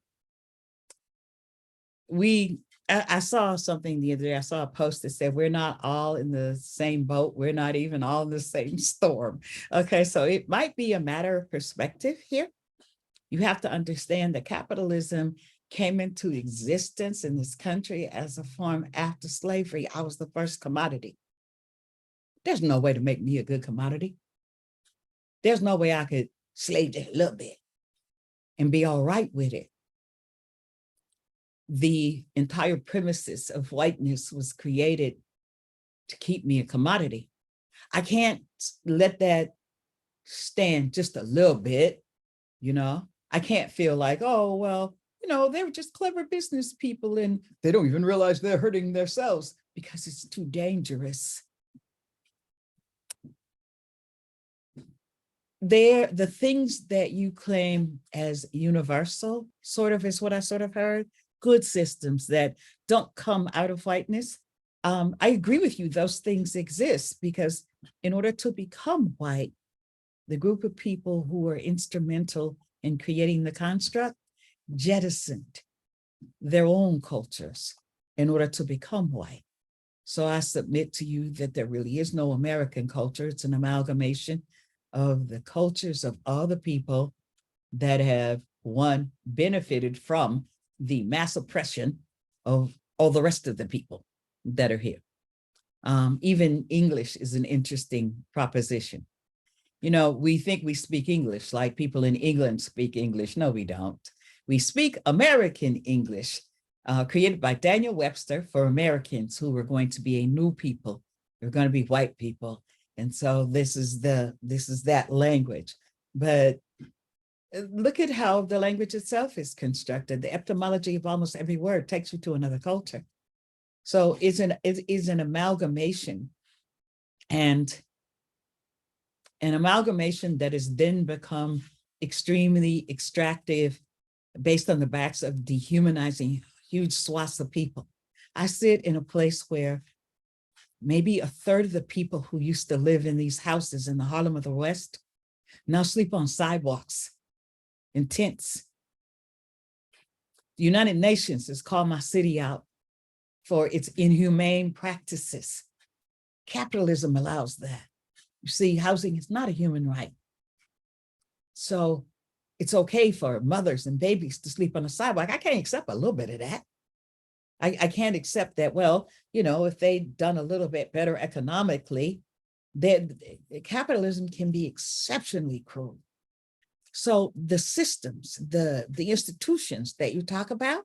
I saw something the other day. I saw a post that said, we're not all in the same boat. We're not even all in the same storm. Okay. So it might be a matter of perspective here. You have to understand that capitalism came into existence in this country as a form after slavery, I was the first commodity. There's no way to make me a good commodity. There's no way I could slave just a little bit and be all right with it. The entire premises of whiteness was created to keep me a commodity. I can't let that stand just a little bit, you know? I can't feel like, oh, well, you know, they were just clever business people and they don't even realize they're hurting themselves because it's too dangerous. The things that you claim as universal, sort of is what I sort of heard, good systems that don't come out of whiteness. I agree with you, those things exist because in order to become white, the group of people who were instrumental in creating the construct jettisoned their own cultures in order to become white. So I submit to you that there really is no American culture. It's an amalgamation of the cultures of all the people that have, one, benefited from the mass oppression of all the rest of the people that are here. Even English is an interesting proposition. You know, we think we speak English like people in England speak English. No, we don't. We speak American English, created by Daniel Webster for Americans who were going to be a new people. They're going to be white people. And so this is that language. But look at how the language itself is constructed. The etymology of almost every word takes you to another culture. So it is an amalgamation, and an amalgamation that has then become extremely extractive based on the backs of dehumanizing huge swaths of people. I sit in a place where maybe a third of the people who used to live in these houses in the Harlem of the West now sleep on sidewalks in tents. The United Nations has called my city out for its inhumane practices. Capitalism allows that. You see, housing is not a human right. So it's okay for mothers and babies to sleep on the sidewalk. I can't accept a little bit of that. I can't accept that, well, you know, if they'd done a little bit better economically, then capitalism can be exceptionally cruel. So the systems, the institutions that you talk about,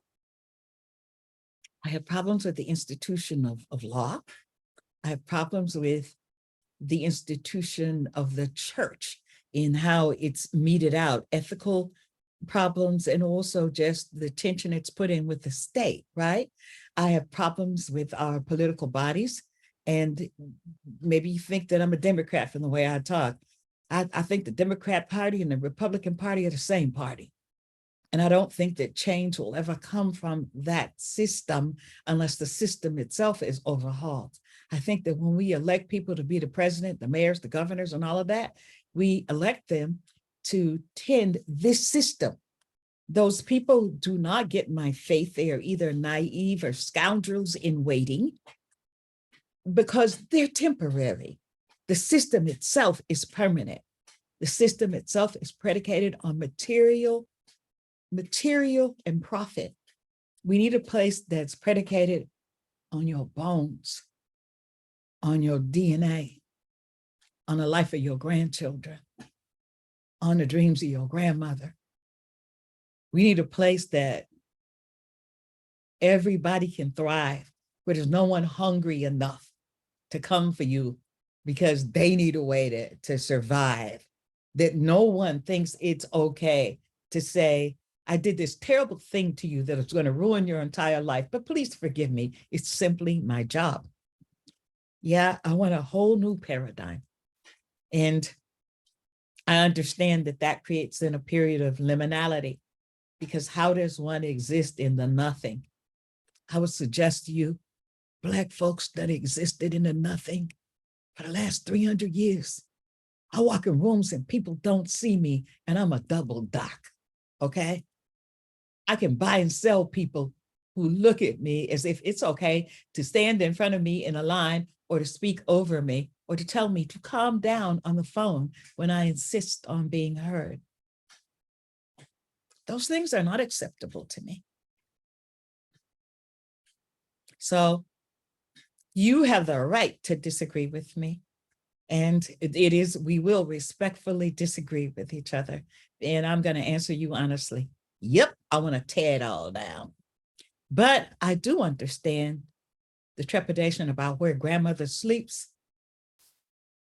I have problems with the institution of law. I have problems with the institution of the church in how it's meted out, ethical problems, and also just the tension it's put in with the state, right? I have problems with our political bodies, and maybe you think that I'm a Democrat from the way I talk. I think the Democrat Party and the Republican Party are the same party. And I don't think that change will ever come from that system unless the system itself is overhauled. I think that when we elect people to be the president, the mayors, the governors, and all of that, we elect them to tend this system. Those people do not get my faith. They are either naive or scoundrels in waiting because they're temporary. The system itself is permanent. The system itself is predicated on material and profit. We need a place that's predicated on your bones, on your DNA, on the life of your grandchildren, on the dreams of your grandmother. We need a place that everybody can thrive, where there's no one hungry enough to come for you because they need a way to survive, that no one thinks it's okay to say, I did this terrible thing to you that is going to ruin your entire life, but please forgive me. It's simply my job. Yeah, I want a whole new paradigm. And I understand that that creates then a period of liminality, because how does one exist in the nothing? I would suggest to you, Black folks that existed in the nothing for the last 300 years. I walk in rooms and people don't see me, and I'm a double doc, okay? I can buy and sell people who look at me as if it's okay to stand in front of me in a line or to speak over me or to tell me to calm down on the phone when I insist on being heard. Those things are not acceptable to me. So you have the right to disagree with me. And it is, we will respectfully disagree with each other. And I'm going to answer you honestly. Yep, I want to tear it all down. But I do understand the trepidation about where grandmother sleeps.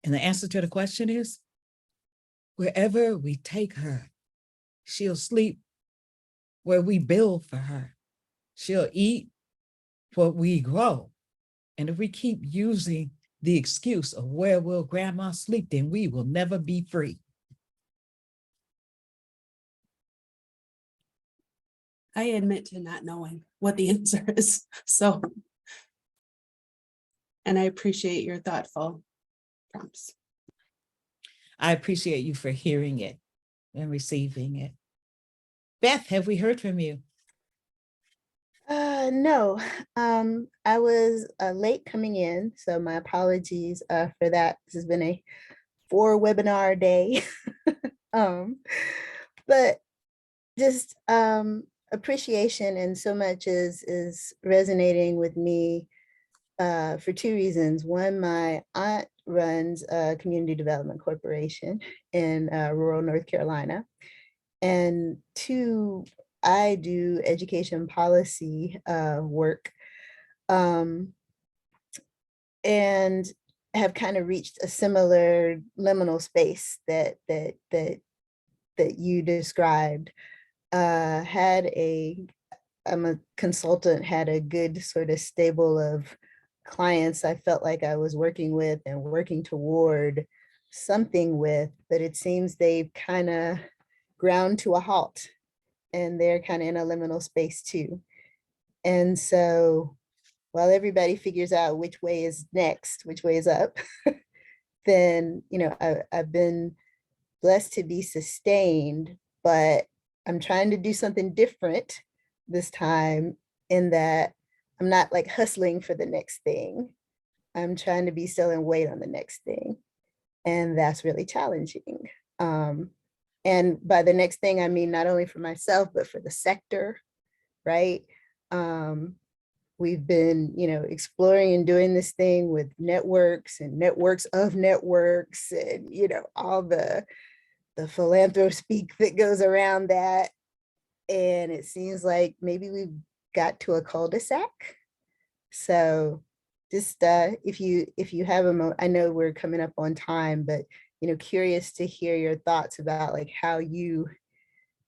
And the answer to the question is, wherever we take her, she'll sleep where we build for her. She'll eat what we grow. And if we keep using the excuse of where will grandma sleep, then we will never be free. I admit to not knowing what the answer is, so. And I appreciate your thoughtful prompts. I appreciate you for hearing it and receiving it. Beth, have we heard from you? No, I was late coming in, so my apologies for that. This has been a 4-webinar day. But just appreciation, and so much is resonating with me for 2 reasons. One, my aunt runs a community development corporation in rural North Carolina. And 2, I do education policy work, and have kind of reached a similar liminal space that you described. I'm a consultant, had a good sort of stable of clients I felt like I was working with and working toward something with, but it seems they've kind of ground to a halt. And they're kind of in a liminal space too. And so while everybody figures out which way is next, which way is up, then, I've been blessed to be sustained, but I'm trying to do something different this time, in that I'm not like hustling for the next thing. I'm trying to be still and wait on the next thing. And that's really challenging. And by the next thing, I mean, not only for myself, but for the sector, right? We've been, exploring and doing this thing with networks and networks of networks and, all the philanthropy speak that goes around that. And it seems like maybe we've got to a cul-de-sac. So just if you have a moment, I know we're coming up on time, but curious to hear your thoughts about like how you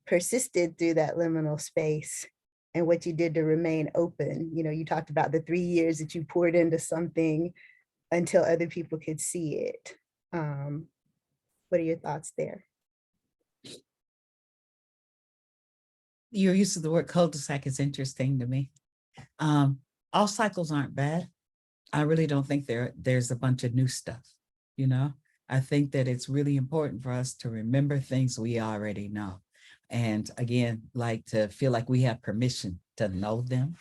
persisted through that liminal space and what you did to remain open. You talked about the 3 years that you poured into something until other people could see it. What are your thoughts there? Your use of the word cul-de-sac is interesting to me. All cycles aren't bad. I really don't think there's a bunch of new stuff, I think that it's really important for us to remember things we already know. And again, like to feel like we have permission to know them.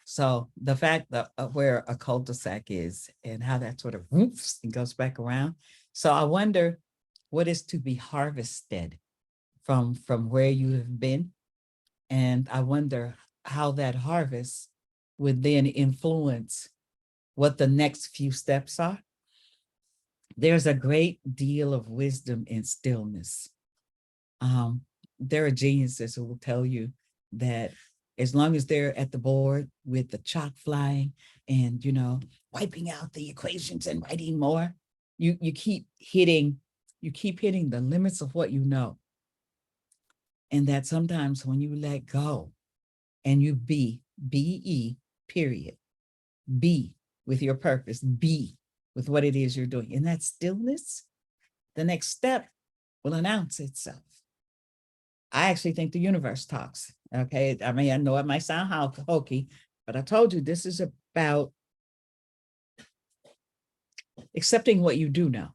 So the fact that where a cul-de-sac is and how that sort of whoops and goes back around. So I wonder what is to be harvested from where you have been. And I wonder how that harvest would then influence what the next few steps are. There's a great deal of wisdom in stillness. There are geniuses who will tell you that as long as they're at the board with the chalk flying and, wiping out the equations and writing more, you keep hitting the limits of what you know. And that sometimes when you let go and you be period, be with your purpose, be with what it is you're doing. In that stillness, the next step will announce itself. I actually think the universe talks. Okay. I mean, I know it might sound hokey, but I told you this is about accepting what you do know.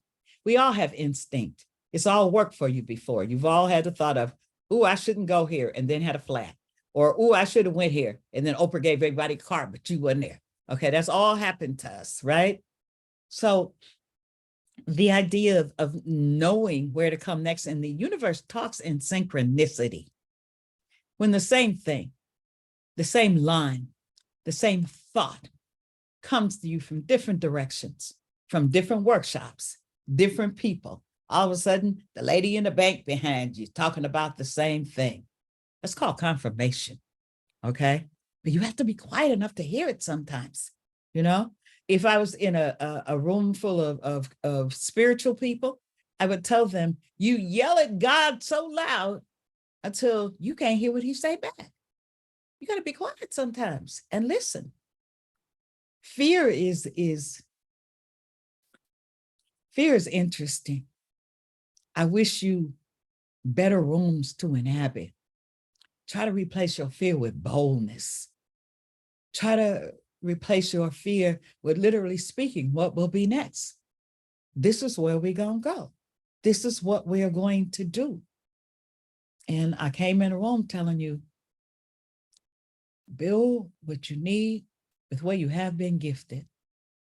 We all have instinct. It's all worked for you before. You've all had the thought of, oh, I shouldn't go here, and then had a flat. Or, oh, I should have went here. And then Oprah gave everybody a car, but you wasn't there. Okay, that's all happened to us, right? So the idea of knowing where to come next, and the universe talks in synchronicity. When the same thing, the same line, the same thought comes to you from different directions, from different workshops, different people. All of a sudden, the lady in the bank behind you talking about the same thing. That's called confirmation, okay? But you have to be quiet enough to hear it sometimes, you know? If I was in a room full of spiritual people, I would tell them, you yell at God so loud until you can't hear what he say back. You got to be quiet sometimes and listen. Fear is interesting. I wish you better rooms to inhabit. Try to replace your fear with boldness. Try to replace your fear with literally speaking what will be next. This is where we're going to go. This is what we are going to do. And I came in a room telling you, build what you need with what you have been gifted.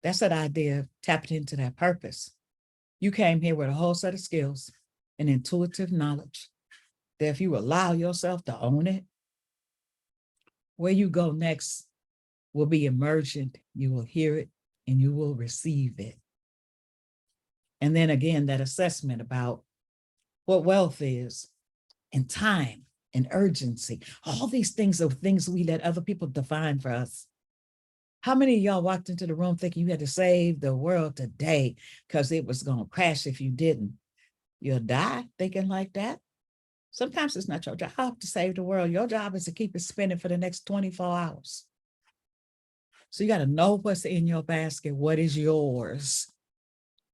That's that idea of tapping into that purpose. You came here with a whole set of skills and intuitive knowledge that if you allow yourself to own it, where you go next will be emergent. You will hear it and you will receive it. And then again, that assessment about what wealth is and time and urgency. All these things are things we let other people define for us. How many of y'all walked into the room thinking you had to save the world today because it was going to crash if you didn't? You'll die thinking like that. Sometimes it's not your job to save the world. Your job is to keep it spinning for the next 24 hours. So you got to know what's in your basket, what is yours,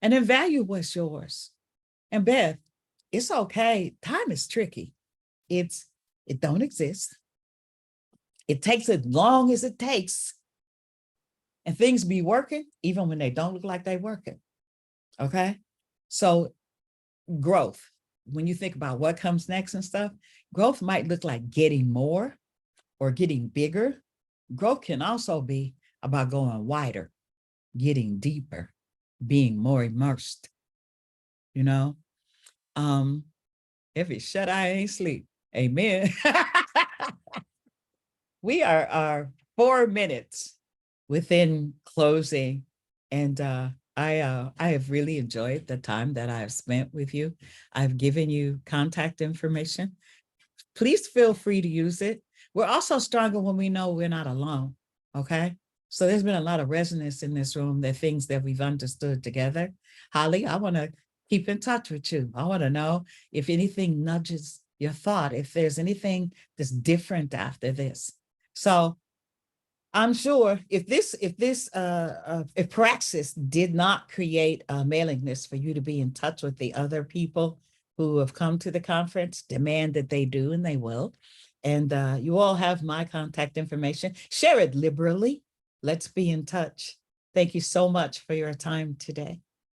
and then value what's yours. And Beth, it's okay. Time is tricky. It don't exist. It takes as long as it takes. And things be working even when they don't look like they're working. Okay? So growth, when you think about what comes next and stuff, growth might look like getting more or getting bigger. Growth can also be about going wider, getting deeper, being more immersed, you know? If it's shut eye, ain't sleep. Amen. We are 4 minutes within closing. And I have really enjoyed the time that I have spent with you. I've given you contact information. Please feel free to use it. We're also stronger when we know we're not alone, okay? So there's been a lot of resonance in this room, the things that we've understood together. Holly, I want to keep in touch with you. I want to know if anything nudges your thought, if there's anything that's different after this. So I'm sure if Praxis did not create a mailing list for you to be in touch with the other people who have come to the conference, demand that they do, and they will. And you all have my contact information. Share it liberally. Let's be in touch. Thank you so much for your time today.